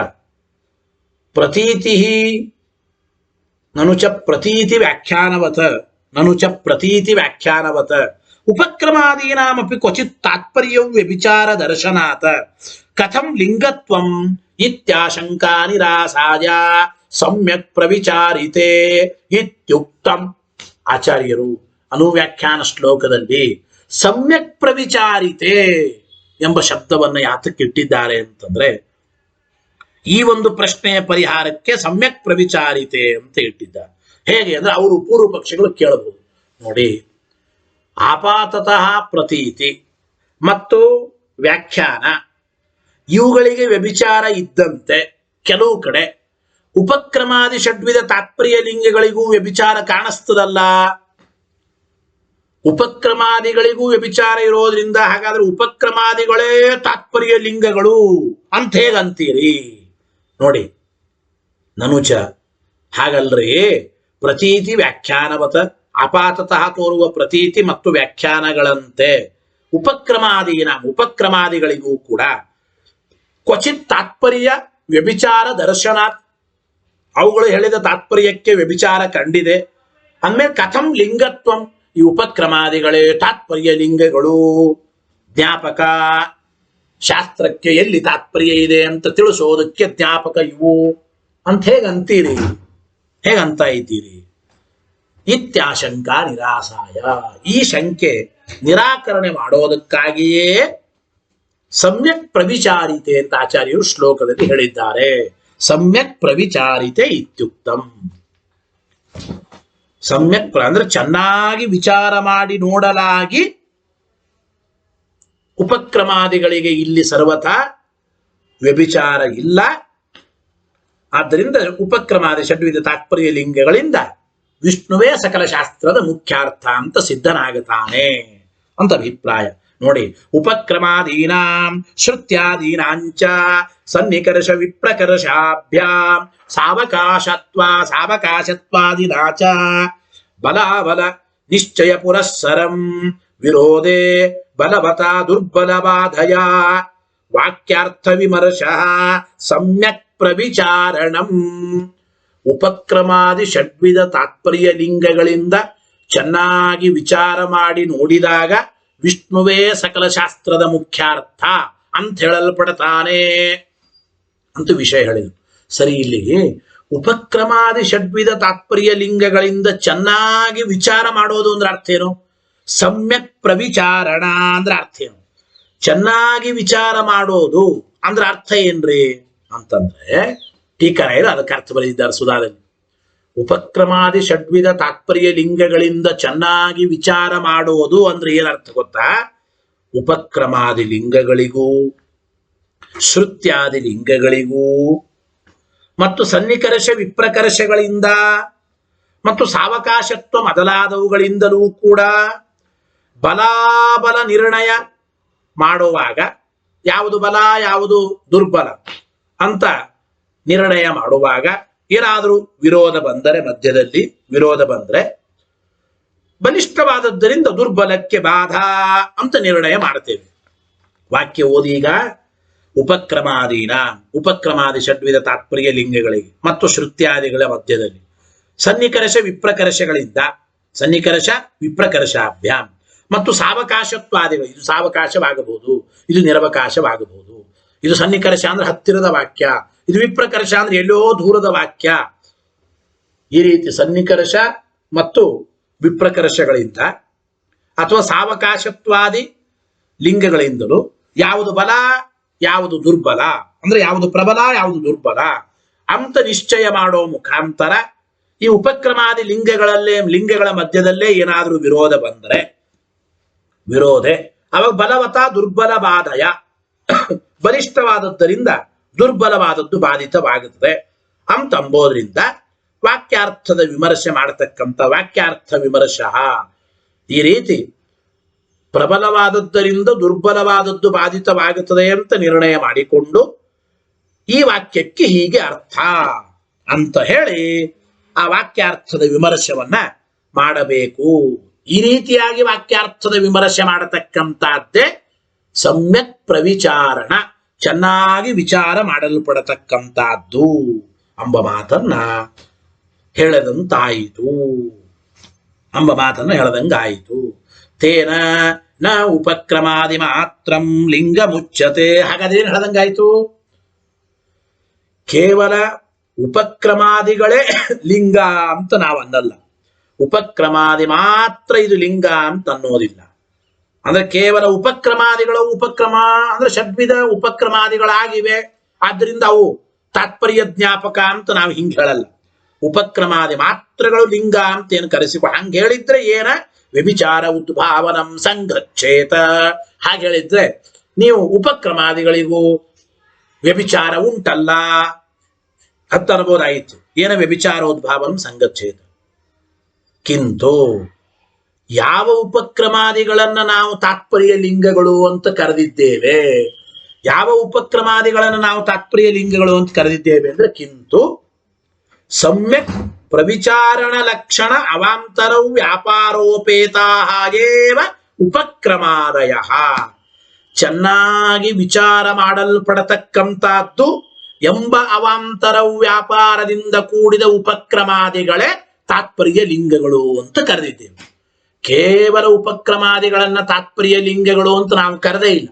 ಪ್ರತೀತಿ ವ್ಯಾಖ್ಯಾನವತ ಉಪಕ್ರಮಾದೀನಾಮಪಿ ಕ್ವಚಿತ್ ತಾತ್ಪರ್ಯಂ ವ್ಯಭಿಚಾರ ದರ್ಶನಾತ್ ಕಥಂ ಲಿಂಗತ್ವಂ ಇತ್ಯಾಶಂಕಾ ನಿರಾಸಾಯ ಸಮ್ಯಕ್ ಪ್ರವಿಚಾರಿತೆ ಇತ್ಯುಕ್ತಂ. ಆಚಾರ್ಯರು ಅನುವ್ಯಾಖ್ಯಾನ ಶ್ಲೋಕದಲ್ಲಿ ಸಮ್ಯಕ್ ಪ್ರವಿಚಾರಿತೆ ಎಂಬ ಶಬ್ದವನ್ನು ಯಾತಕ್ಕೆ ಇಟ್ಟಿದ್ದಾರೆ ಅಂತಂದ್ರೆ, ಈ ಒಂದು ಪ್ರಶ್ನೆಯ ಪರಿಹಾರಕ್ಕೆ ಸಮ್ಯಕ್ ಪ್ರವಿಚಾರಿತೆ ಅಂತ ಇಟ್ಟಿದ್ದಾರೆ. ಹೇಗೆ ಅಂದ್ರೆ ಅವರು ಪೂರ್ವ ಪಕ್ಷಗಳು ಕೇಳಬಹುದು. ನೋಡಿ, ಆಪಾತತಃ ಪ್ರತೀತಿ ಮತ್ತು ವ್ಯಾಖ್ಯಾನ ಇವುಗಳಿಗೆ ವ್ಯಭಿಚಾರ ಇದ್ದಂತೆ ಕೆಲವು ಕಡೆ ಉಪಕ್ರಮಾದಿ ಷಡ್ವಿಧ ತಾತ್ಪರ್ಯ ಲಿಂಗಗಳಿಗೂ ವ್ಯಭಿಚಾರ ಕಾಣಿಸ್ತದಲ್ಲ. ಉಪಕ್ರಮಾದಿಗಳಿಗೂ ವ್ಯಭಿಚಾರ ಇರೋದ್ರಿಂದ ಹಾಗಾದ್ರೆ ಉಪಕ್ರಮಾದಿಗಳೇ ತಾತ್ಪರ್ಯ ಲಿಂಗಗಳು ಅಂತ ಹೇಗಂತೀರಿ? ನೋಡಿ, ನನುಚ ಹಾಗಲ್ರಿ. ಪ್ರತೀತಿ ವ್ಯಾಖ್ಯಾನವತ ಅಪಾತತಃ ತೋರುವ ಪ್ರತೀತಿ ಮತ್ತು ವ್ಯಾಖ್ಯಾನಗಳಂತೆ ಉಪಕ್ರಮಾದಿಗಳಿಗೂ ಕೂಡ ಕ್ವಚಿತ್ ತಾತ್ಪರ್ಯ ವ್ಯಭಿಚಾರ ದರ್ಶನಾತ್ ಅವುಗಳು ಹೇಳಿದ ತಾತ್ಪರ್ಯಕ್ಕೆ ವ್ಯಭಿಚಾರ ಕಂಡಿದೆ. ಅಂದ್ಮೇಲೆ ಕಥಂ ಲಿಂಗತ್ವಂ, ಈ ಉಪಕ್ರಮಾದಿಗಳೇ ತಾತ್ಪರ್ಯ ಲಿಂಗಗಳು. ಜ್ಞಾಪಕ ಶಾಸ್ತ್ರಕ್ಕೆ ಎಲ್ಲಿ ತಾತ್ಪರ್ಯ ಇದೆ ಅಂತ ತಿಳಿಸೋದಕ್ಕೆ ಜ್ಞಾಪಕ ಇವು ಅಂತ ಹೇಗಂತ ಇದ್ದೀರಿ? ಇತ್ಯಾಶಂಕಾ ನಿರಾಸಾಯ, ಈ ಶಂಕೆ ನಿರಾಕರಣೆ ಮಾಡೋದಕ್ಕಾಗಿಯೇ ಸಮ್ಯಕ್ ಪ್ರವಿಚಾರಿತೆ ಅಂತ ಆಚಾರ್ಯರು ಶ್ಲೋಕದಲ್ಲಿ ಹೇಳಿದ್ದಾರೆ. ಸಮ್ಯಕ್ ಪ್ರವಿಚಾರಿತೆ ಇತ್ಯುಕ್ತಂ. ಸಮ್ಯಕ್ ಅಂದ್ರೆ ಚೆನ್ನಾಗಿ ವಿಚಾರ ಮಾಡಿ ನೋಡಲಾಗಿ ಉಪಕ್ರಮಾದಿಗಳಿಗೆ ಇಲ್ಲಿ ಸರ್ವಥಾ ವ್ಯಭಿಚಾರ ಇಲ್ಲ. ಆದ್ದರಿಂದ ಉಪಕ್ರಮಾದಿ ಷಡ್ವಿಧ ತಾತ್ಪರ್ಯ ಲಿಂಗಗಳಿಂದ ವಿಷ್ಣುವೇ ಸಕಲ ಶಾಸ್ತ್ರದ ಮುಖ್ಯಾರ್ಥ ಅಂತ ಸಿದ್ಧನಾಗುತ್ತಾನೆ ಅಂತ ಅಭಿಪ್ರಾಯ. ನೋಡಿ, ಉಪಕ್ರಮಾದೀನಾಂ ಶ್ರುತ್ಯಾದೀನಾಂಚ ಸನ್ನಿಕರ್ಷ ವಿಪ್ರಕರ್ಷಾಭ್ಯಾಂ ಸಾವಕಾಶತ್ವಾದಿನಾಚ ಬಲಾಬಲ ನಿಶ್ಚಯ ಪುರಸ್ಸರಂ ವಿರೋಧೆ ಬಲವತಾ ದುರ್ಬಲ ಬಾಧಯ ವಾಕ್ಯಾರ್ಥ ವಿಮರ್ಶ ಸಮ್ಯಕ್ ಪ್ರವಿಚಾರಣಂ. ಉಪಕ್ರಮಾದಿ ಷಡ್ವಿಧ ತಾತ್ಪರ್ಯ ಲಿಂಗಗಳಿಂದ ಚೆನ್ನಾಗಿ ವಿಚಾರ ಮಾಡಿ ನೋಡಿದಾಗ ವಿಷ್ಣುವೇ ಸಕಲ ಶಾಸ್ತ್ರದ ಮುಖ್ಯಾರ್ಥ ಅಂತ ಹೇಳಲ್ಪಡ್ತಾನೆ ಅಂತ ವಿಷಯ ಹೇಳಿದ್ರು. ಸರಿ, ಇಲ್ಲಿ ಉಪಕ್ರಮಾದಿ ಷಡ್ವಿಧ ತಾತ್ಪರ್ಯ ಲಿಂಗಗಳಿಂದ ಚೆನ್ನಾಗಿ ವಿಚಾರ ಮಾಡೋದು ಅಂದ್ರೆ ಅರ್ಥ ಏನು? ಸಮ್ಯಕ್ ಪ್ರವಿಚಾರಣ ಅಂದ್ರೆ ಅರ್ಥ ಏನು? ಚೆನ್ನಾಗಿ ವಿಚಾರ ಮಾಡೋದು ಅಂದ್ರೆ ಅರ್ಥ ಏನ್ರಿ ಅಂತಂದ್ರೆ, ಟೀಕಾರಾಯರು ಅದಕ್ಕೆ ಅರ್ಥ ಬರೆದಿದ್ದಾರೆ ಸುಧಾದಲ್ಲಿ. ಉಪಕ್ರಮಾದಿ ಷಡ್ವಿಧ ತಾತ್ಪರ್ಯ ಲಿಂಗಗಳಿಂದ ಚೆನ್ನಾಗಿ ವಿಚಾರ ಮಾಡೋದು ಅಂದ್ರೆ ಏನರ್ಥ ಗೊತ್ತಾ? ಉಪಕ್ರಮಾದಿ ಲಿಂಗಗಳಿಗೂ ಶ್ರುತ್ಯಾದಿ ಲಿಂಗಗಳಿಗೂ ಮತ್ತು ಸನ್ನಿಕರ್ಷ ವಿಪ್ರಕರ್ಷಗಳಿಂದ ಮತ್ತು ಸಾವಕಾಶತ್ವ ಮೊದಲಾದವುಗಳಿಂದಲೂ ಕೂಡ ಬಲಾಬಲ ನಿರ್ಣಯ ಮಾಡುವಾಗ ಯಾವುದು ಬಲ ಯಾವುದು ದುರ್ಬಲ ಅಂತ ನಿರ್ಣಯ ಮಾಡುವಾಗ ಏನಾದರೂ ವಿರೋಧ ಬಂದರೆ, ಮಧ್ಯದಲ್ಲಿ ವಿರೋಧ ಬಂದರೆ ಬಲಿಷ್ಠವಾದದ್ದರಿಂದ ದುರ್ಬಲಕ್ಕೆ ಬಾಧಾ ಅಂತ ನಿರ್ಣಯ ಮಾಡ್ತೇವೆ. ವಾಕ್ಯ ಓದೀಗ ಉಪಕ್ರಮಾದಿ ಷಡ್ವಿಧ ತಾತ್ಪರ್ಯ ಲಿಂಗಗಳಿಗೆ ಮತ್ತು ಶ್ರುತ್ಯಾದಿಗಳ ಮಧ್ಯದಲ್ಲಿ ಸನ್ನಿಕರ್ಷ ವಿಪ್ರಕರ್ಷಾಭ್ಯಾಂ ಮತ್ತು ಸಾವಕಾಶತ್ವಾದಿಗಳು, ಇದು ಸಾವಕಾಶವಾಗಬಹುದು, ಇದು ನಿರವಕಾಶವಾಗಬಹುದು. ಇದು ಸನ್ನಿಕರ್ಷ ಅಂದ್ರೆ ಹತ್ತಿರದ ವಾಕ್ಯ, ಇದು ವಿಪ್ರಕರ್ಷ ಅಂದ್ರೆ ಎಲ್ಲೋ ದೂರದ ವಾಕ್ಯ. ಈ ರೀತಿ ಸನ್ನಿಕರ್ಷ ಮತ್ತು ವಿಪ್ರಕರ್ಷಗಳಿಂದ ಅಥವಾ ಸಾವಕಾಶತ್ವಾದಿ ಲಿಂಗಗಳಿಂದಲೂ ಯಾವುದು ಬಲ ಯಾವುದು ದುರ್ಬಲ ಅಂದ್ರೆ ಯಾವುದು ಪ್ರಬಲ ಯಾವುದು ದುರ್ಬಲ ಅಂತ ನಿಶ್ಚಯ ಮಾಡೋ ಮುಖಾಂತರ ಈ ಉಪಕ್ರಮಾದಿ ಲಿಂಗಗಳ ಮಧ್ಯದಲ್ಲೇ ಏನಾದರೂ ವಿರೋಧ ಬಂದರೆ ಅವಾಗ ಬಲವತ ದುರ್ಬಲ ಬಾಧಯ ಬಲಿಷ್ಠವಾದದ್ದರಿಂದ ದುರ್ಬಲವಾದದ್ದು ಬಾಧಿತವಾಗುತ್ತದೆ ಅಂತಂಬೋದ್ರಿಂದ ವಾಕ್ಯಾರ್ಥದ ವಿಮರ್ಶೆ ಮಾಡತಕ್ಕಂಥ ವಾಕ್ಯಾರ್ಥ ವಿಮರ್ಶ ಈ ರೀತಿ ಪ್ರಬಲವಾದದ್ದರಿಂದ ದುರ್ಬಲವಾದದ್ದು ಬಾಧಿತವಾಗುತ್ತದೆ ಅಂತ ನಿರ್ಣಯ ಮಾಡಿಕೊಂಡು ಈ ವಾಕ್ಯಕ್ಕೆ ಹೀಗೆ ಅರ್ಥ ಅಂತ ಹೇಳಿ ಆ ವಾಕ್ಯಾರ್ಥದ ವಿಮರ್ಶವನ್ನ ಮಾಡಬೇಕು. ಈ ರೀತಿಯಾಗಿ ವಾಕ್ಯಾರ್ಥದ ವಿಮರ್ಶೆ ಮಾಡತಕ್ಕಂಥದ್ದೇ ಸಮ್ಯಕ್ ಪ್ರವಿಚಾರಣ, ಚೆನ್ನಾಗಿ ವಿಚಾರ ಮಾಡಲ್ಪಡತಕ್ಕಂಥದ್ದು ಎಂಬ ಮಾತನ್ನ ಹೇಳದಂತಾಯಿತು ತೇನ ನ ಉಪಕ್ರಮಾದಿ ಮಾತ್ರಂ ಲಿಂಗ ಮುಚ್ಚತೆ. ಹಾಗಾದ್ರೆ ಏನ್ ಹೇಳದಂಗಾಯ್ತು? ಕೇವಲ ಉಪಕ್ರಮಾದಿಗಳೇ ಲಿಂಗ ಅಂತ ನಾವು ಅನ್ನಲ್ಲ. ಉಪಕ್ರಮಾದಿ ಮಾತ್ರ ಇದು ಲಿಂಗ ಅಂತ ಅನ್ನೋದಿಲ್ಲ. ಅಂದ್ರೆ ಕೇವಲ ಉಪಕ್ರಮ ಅಂದ್ರೆ ಷಡ್ವಿಧ ಉಪಕ್ರಮಾದಿಗಳಾಗಿವೆ, ಆದ್ರಿಂದ ಅವು ತಾತ್ಪರ್ಯ ಜ್ಞಾಪಕ ಅಂತ ನಾವು ಹಿಂಗೆ ಹೇಳಲ್ಲ. ಉಪಕ್ರಮಾದಿ ಮಾತ್ರಗಳು ಲಿಂಗ ಅಂತ ಏನು ಕರೆಸಿಕೊ. ಹಂಗೆ ಹೇಳಿದ್ರೆ ಏನ ವ್ಯಭಿಚಾರ ಉದ್ಭಾವನಂ ಸಂಗಚ್ಚೇತ. ಹಾಗೆ ಹೇಳಿದ್ರೆ ನೀವು ಉಪಕ್ರಮಾದಿಗಳಿಗೂ ವ್ಯಭಿಚಾರ ಉಂಟಲ್ಲ ಅಂತ ಅನ್ಬೋದಾಯಿತು. ಏನ ವ್ಯಭಿಚಾರೋದ್ಭಾವನಂ ಸಂಗಚ್ಚೇತ. ಕಿಂತು ಯಾವ ಉಪಕ್ರಮಾದಿಗಳನ್ನ ನಾವು ತಾತ್ಪರ್ಯ ಲಿಂಗಗಳು ಅಂತ ಕರೆದಿದ್ದೇವೆ, ಯಾವ ಉಪಕ್ರಮಾದಿಗಳನ್ನು ನಾವು ತಾತ್ಪರ್ಯ ಲಿಂಗಗಳು ಅಂತ ಕರೆದಿದ್ದೇವೆ ಅಂದ್ರೆ ಕಿಂತು ಸಮ್ಯಕ್ ಪ್ರವಿಚಾರಣ ಲಕ್ಷಣ ಅವಾಂತರೌ ವ್ಯಾಪಾರೋಪೇತಾಗೇವ ಉಪಕ್ರಮಾದಯ. ಚೆನ್ನಾಗಿ ವಿಚಾರ ಮಾಡಲ್ಪಡತಕ್ಕಂಥದ್ದು ಎಂಬ ಅವಾಂತರವು ವ್ಯಾಪಾರದಿಂದ ಕೂಡಿದ ಉಪಕ್ರಮಾದಿಗಳೇ ತಾತ್ಪರ್ಯ ಲಿಂಗಗಳು ಅಂತ ಕರೆದಿದ್ದೇವೆ. ಕೇವಲ ಉಪಕ್ರಮಾದಿಗಳನ್ನ ತಾತ್ಪರ್ಯ ಲಿಂಗಗಳು ಅಂತ ನಾವು ಕರೆದೇ ಇಲ್ಲ.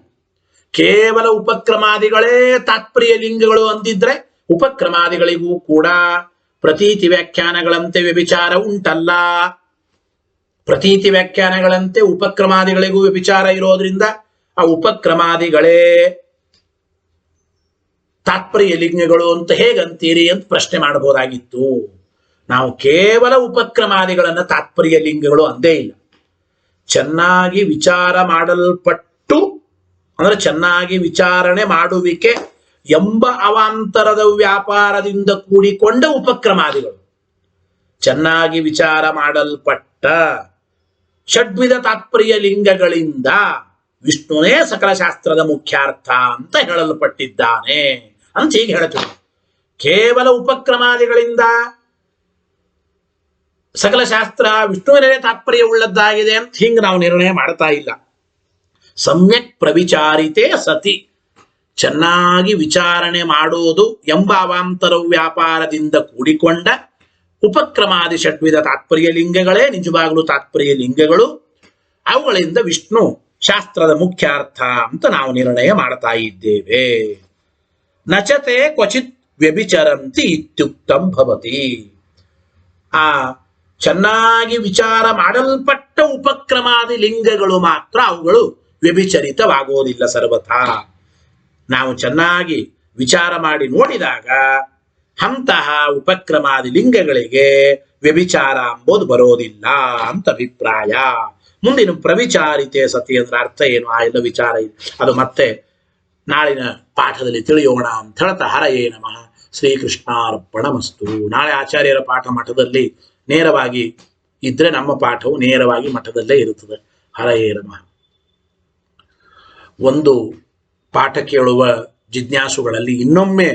ಕೇವಲ ಉಪಕ್ರಮಾದಿಗಳೇ ತಾತ್ಪರ್ಯ ಲಿಂಗಗಳು ಅಂದಿದ್ರೆ ಉಪಕ್ರಮಾದಿಗಳಿಗೂ ಕೂಡ ಪ್ರತೀತಿ ವ್ಯಾಖ್ಯಾನಗಳಂತೆ ವ್ಯಭಿಚಾರ ಉಂಟಲ್ಲ. ಪ್ರತೀತಿ ವ್ಯಾಖ್ಯಾನಗಳಂತೆ ಉಪಕ್ರಮಾದಿಗಳಿಗೂ ವ್ಯಭಿಚಾರ ಇರೋದ್ರಿಂದ ಆ ಉಪಕ್ರಮಾದಿಗಳೇ ತಾತ್ಪರ್ಯ ಲಿಂಗಗಳು ಅಂತ ಹೇಗಂತೀರಿ ಅಂತ ಪ್ರಶ್ನೆ ಮಾಡಬಹುದಾಗಿತ್ತು. ನಾವು ಕೇವಲ ಉಪಕ್ರಮಾದಿಗಳನ್ನ ತಾತ್ಪರ್ಯ ಲಿಂಗಗಳು ಅಂದೇ ಇಲ್ಲ. ಚೆನ್ನಾಗಿ ವಿಚಾರ ಮಾಡಲ್ಪಟ್ಟು ಅಂದ್ರೆ ಚೆನ್ನಾಗಿ ವಿಚಾರಣೆ ಮಾಡುವಿಕೆ ಎಂಬ ಅವಾಂತರದ ವ್ಯಾಪಾರದಿಂದ ಕೂಡಿಕೊಂಡ ಉಪಕ್ರಮಾದಿಗಳು. ಚೆನ್ನಾಗಿ ವಿಚಾರ ಮಾಡಲ್ಪಟ್ಟ ಷಡ್ವಿಧ ತಾತ್ಪರ್ಯ ಲಿಂಗಗಳಿಂದ ವಿಷ್ಣುನೇ ಸಕಲ ಶಾಸ್ತ್ರದ ಮುಖ್ಯಾರ್ಥ ಅಂತ ಹೇಳಲ್ಪಟ್ಟಿದ್ದಾನೆ ಅಂತ ಹೀಗೆ ಹೇಳ್ತೀವಿ. ಕೇವಲ ಉಪಕ್ರಮಾದಿಗಳಿಂದ ಸಕಲ ಶಾಸ್ತ್ರ ವಿಷ್ಣುವಿನೇ ತಾತ್ಪರ್ಯ ಉಳ್ಳದ್ದಾಗಿದೆ ಅಂತ ಹಿಂಗೆ ನಾವು ನಿರ್ಣಯ ಮಾಡ್ತಾ ಇಲ್ಲ. ಸಮ್ಯಕ್ ಪ್ರವಿಚಾರಿತೆ ಸತಿ, ಚೆನ್ನಾಗಿ ವಿಚಾರಣೆ ಮಾಡೋದು ಎಂಬ ಅವಾಂತರ ವ್ಯಾಪಾರದಿಂದ ಕೂಡಿಕೊಂಡ ಉಪಕ್ರಮಾದಿ ಷಡ್ವಿಧ ತಾತ್ಪರ್ಯ ಲಿಂಗಗಳೇ ನಿಜವಾಗಲೂ ತಾತ್ಪರ್ಯ ಲಿಂಗಗಳು. ಅವುಗಳಿಂದ ವಿಷ್ಣು ಶಾಸ್ತ್ರದ ಮುಖ್ಯಾರ್ಥ ಅಂತ ನಾವು ನಿರ್ಣಯ ಮಾಡ್ತಾ ಇದ್ದೇವೆ. ನಚತೆ ಕ್ವಚಿತ್ ವ್ಯಭಿಚರಂತಿ ಇತ್ಯುಕ್ತಂ ಭವತಿ. ಆ ಚೆನ್ನಾಗಿ ವಿಚಾರ ಮಾಡಲ್ಪಟ್ಟ ಉಪಕ್ರಮಾದಿ ಲಿಂಗಗಳು ಮಾತ್ರ ಅವುಗಳು ವ್ಯಭಿಚರಿತವಾಗೋದಿಲ್ಲ ಸರ್ವಥಾ. ನಾವು ಚೆನ್ನಾಗಿ ವಿಚಾರ ಮಾಡಿ ನೋಡಿದಾಗ ಅಂತಹ ಉಪಕ್ರಮಾದಿ ಲಿಂಗಗಳಿಗೆ ವ್ಯಭಿಚಾರ ಎಂಬುದು ಬರೋದಿಲ್ಲ ಅಂತ ಅಭಿಪ್ರಾಯ. ಮುಂದಿನ ಪ್ರವಿಚಾರಿತೆ ಸತಿ ಅಂದ್ರೆ ಅರ್ಥ ಏನು, ಆ ಎಲ್ಲ ವಿಚಾರ ಅದು ಮತ್ತೆ ನಾಳಿನ ಪಾಠದಲ್ಲಿ ತಿಳಿಯೋಣ ಅಂತ ಹೇಳ್ತಾ ಹರಯೇ ನಮಃ. ಶ್ರೀಕೃಷ್ಣಾರ್ಪಣಮಸ್ತು. ನಾಳೆ ಆಚಾರ್ಯರ ಪಾಠ ಮಠದಲ್ಲಿ ನೇರವಾಗಿ ಇದ್ರೆ ನಮ್ಮ ಪಾಠವು ನೇರವಾಗಿ ಮಠದಲ್ಲೇ ಇರುತ್ತದೆ. ಹರಯೇ ನಮಃ. ಒಂದು ಪಾಠ ಕೇಳುವ ಜಿಜ್ಞಾಸುಗಳಲ್ಲಿ ಇನ್ನೊಮ್ಮೆ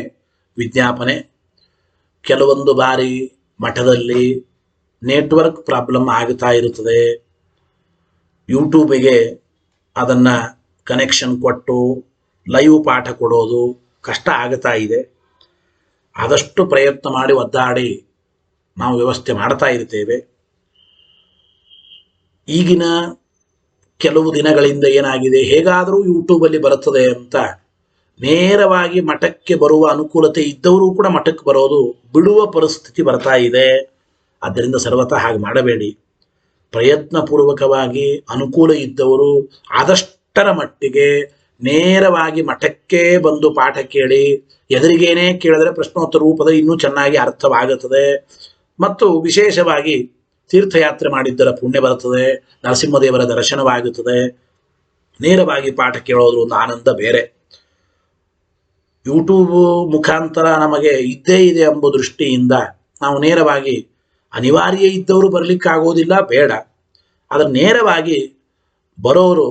ವಿಜ್ಞಾಪನೆ, ಕೆಲವೊಂದು ಬಾರಿ ಮಠದಲ್ಲಿ ನೆಟ್ವರ್ಕ್ ಪ್ರಾಬ್ಲಮ್ ಆಗ್ತಾ ಇರುತ್ತದೆ. ಯೂಟ್ಯೂಬಿಗೆ ಅದನ್ನ ಕನೆಕ್ಷನ್ ಕೊಟ್ಟು ಲೈವ್ ಪಾಠ ಕೊಡೋದು ಕಷ್ಟ ಆಗ್ತಾ ಇದೆ. ಆದಷ್ಟು ಪ್ರಯತ್ನ ಮಾಡಿ ಒದ್ದಾಡಿ ನಾವು ವ್ಯವಸ್ಥೆ ಮಾಡ್ತಾ ಇರ್ತೇವೆ. ಈಗಿನ ಕೆಲವು ದಿನಗಳಿಂದ ಏನಾಗಿದೆ, ಹೇಗಾದರೂ ಯೂಟ್ಯೂಬಲ್ಲಿ ಬರುತ್ತದೆ ಅಂತ ನೇರವಾಗಿ ಮಠಕ್ಕೆ ಬರುವ ಅನುಕೂಲತೆ ಇದ್ದವರು ಕೂಡ ಮಠಕ್ಕೆ ಬರೋದು ಬಿಡುವ ಪರಿಸ್ಥಿತಿ ಬರ್ತಾ ಇದೆ. ಆದ್ದರಿಂದ ಸರ್ವತಾ ಹಾಗೆ ಮಾಡಬೇಡಿ. ಪ್ರಯತ್ನ ಪೂರ್ವಕವಾಗಿ ಅನುಕೂಲ ಇದ್ದವರು ಆದಷ್ಟರ ಮಟ್ಟಿಗೆ ನೇರವಾಗಿ ಮಠಕ್ಕೆ ಬಂದು ಪಾಠ ಕೇಳಿ, ಎದುರಿಗೇನೆ ಕೇಳಿದ್ರೆ ಪ್ರಶ್ನೋತ್ತರ ರೂಪದ ಇನ್ನೂ ಚೆನ್ನಾಗಿ ಅರ್ಥವಾಗುತ್ತದೆ. ಮತ್ತು ವಿಶೇಷವಾಗಿ ತೀರ್ಥಯಾತ್ರೆ ಮಾಡಿದ್ದರ ಪುಣ್ಯ ಬರುತ್ತದೆ, ನರಸಿಂಹದೇವರ ದರ್ಶನವಾಗುತ್ತದೆ. ನೇರವಾಗಿ ಪಾಠ ಕೇಳೋದ್ರ ಒಂದು ಆನಂದ ಬೇರೆ. ಯೂಟ್ಯೂಬ್ ಮುಖಾಂತರ ನಮಗೆ ಇದ್ದೇ ಇದೆ ಎಂಬ ದೃಷ್ಟಿಯಿಂದ ನಾವು ನೇರವಾಗಿ ಅನಿವಾರ್ಯ ಇದ್ದವರು ಬರಲಿಕ್ಕಾಗೋದಿಲ್ಲ, ಬೇಡ. ಆದರೆ ನೇರವಾಗಿ ಬರೋರು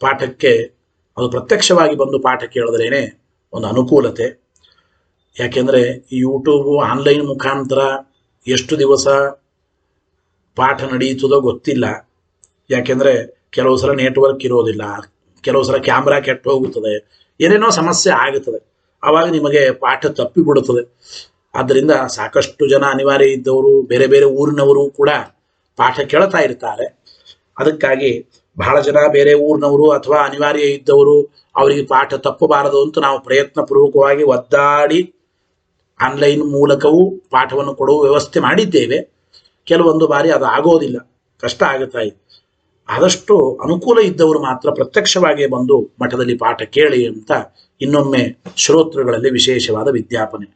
ಪಾಠಕ್ಕೆ ಅದು ಪ್ರತ್ಯಕ್ಷವಾಗಿ ಬಂದು ಪಾಠ ಕೇಳಿದ್ರೇ ಒಂದು ಅನುಕೂಲತೆ. ಯಾಕೆಂದರೆ ಈ ಯೂಟ್ಯೂಬು ಆನ್ಲೈನ್ ಮುಖಾಂತರ ಎಷ್ಟು ದಿವಸ ಪಾಠ ನಡೆಯುತ್ತದೋ ಗೊತ್ತಿಲ್ಲ. ಯಾಕೆಂದರೆ ಕೆಲವು ಸಲ ನೆಟ್ವರ್ಕ್ ಇರೋದಿಲ್ಲ, ಕೆಲವು ಸಲ ಕ್ಯಾಮ್ರಾ ಕೆಟ್ಟು ಹೋಗುತ್ತದೆ, ಏನೇನೋ ಸಮಸ್ಯೆ ಆಗುತ್ತದೆ. ಆವಾಗ ನಿಮಗೆ ಪಾಠ ತಪ್ಪಿಬಿಡುತ್ತದೆ. ಆದ್ದರಿಂದ ಸಾಕಷ್ಟು ಜನ ಅನಿವಾರ್ಯ ಇದ್ದವರು, ಬೇರೆ ಬೇರೆ ಊರಿನವರು ಕೂಡ ಪಾಠ ಕೇಳ್ತಾ ಇರ್ತಾರೆ. ಅದಕ್ಕಾಗಿ ಬಹಳ ಜನ ಬೇರೆ ಊರಿನವರು ಅಥವಾ ಅನಿವಾರ್ಯ ಇದ್ದವರು ಅವರಿಗೆ ಪಾಠ ತಪ್ಪಬಾರದು ಅಂತ ನಾವು ಪ್ರಯತ್ನ ಪೂರ್ವಕವಾಗಿ ಒದ್ದಾಡಿ ಆನ್ಲೈನ್ ಮೂಲಕವೂ ಪಾಠವನ್ನು ಕೊಡುವ ವ್ಯವಸ್ಥೆ ಮಾಡಿದ್ದೇವೆ. ಕೆಲವೊಂದು ಬಾರಿ ಅದು ಆಗೋದಿಲ್ಲ, ಕಷ್ಟ ಆಗುತ್ತಾ ಇದೆ. ಆದಷ್ಟು ಅನುಕೂಲ ಇದ್ದವರು ಮಾತ್ರ ಪ್ರತ್ಯಕ್ಷವಾಗಿ ಬಂದು ಮಠದಲ್ಲಿ ಪಾಠ ಕೇಳಿ ಅಂತ ಇನ್ನೊಮ್ಮೆ ಶ್ರೋತೃಗಳಲ್ಲಿ ವಿಶೇಷವಾದ ವಿಜ್ಞಾಪನೆ.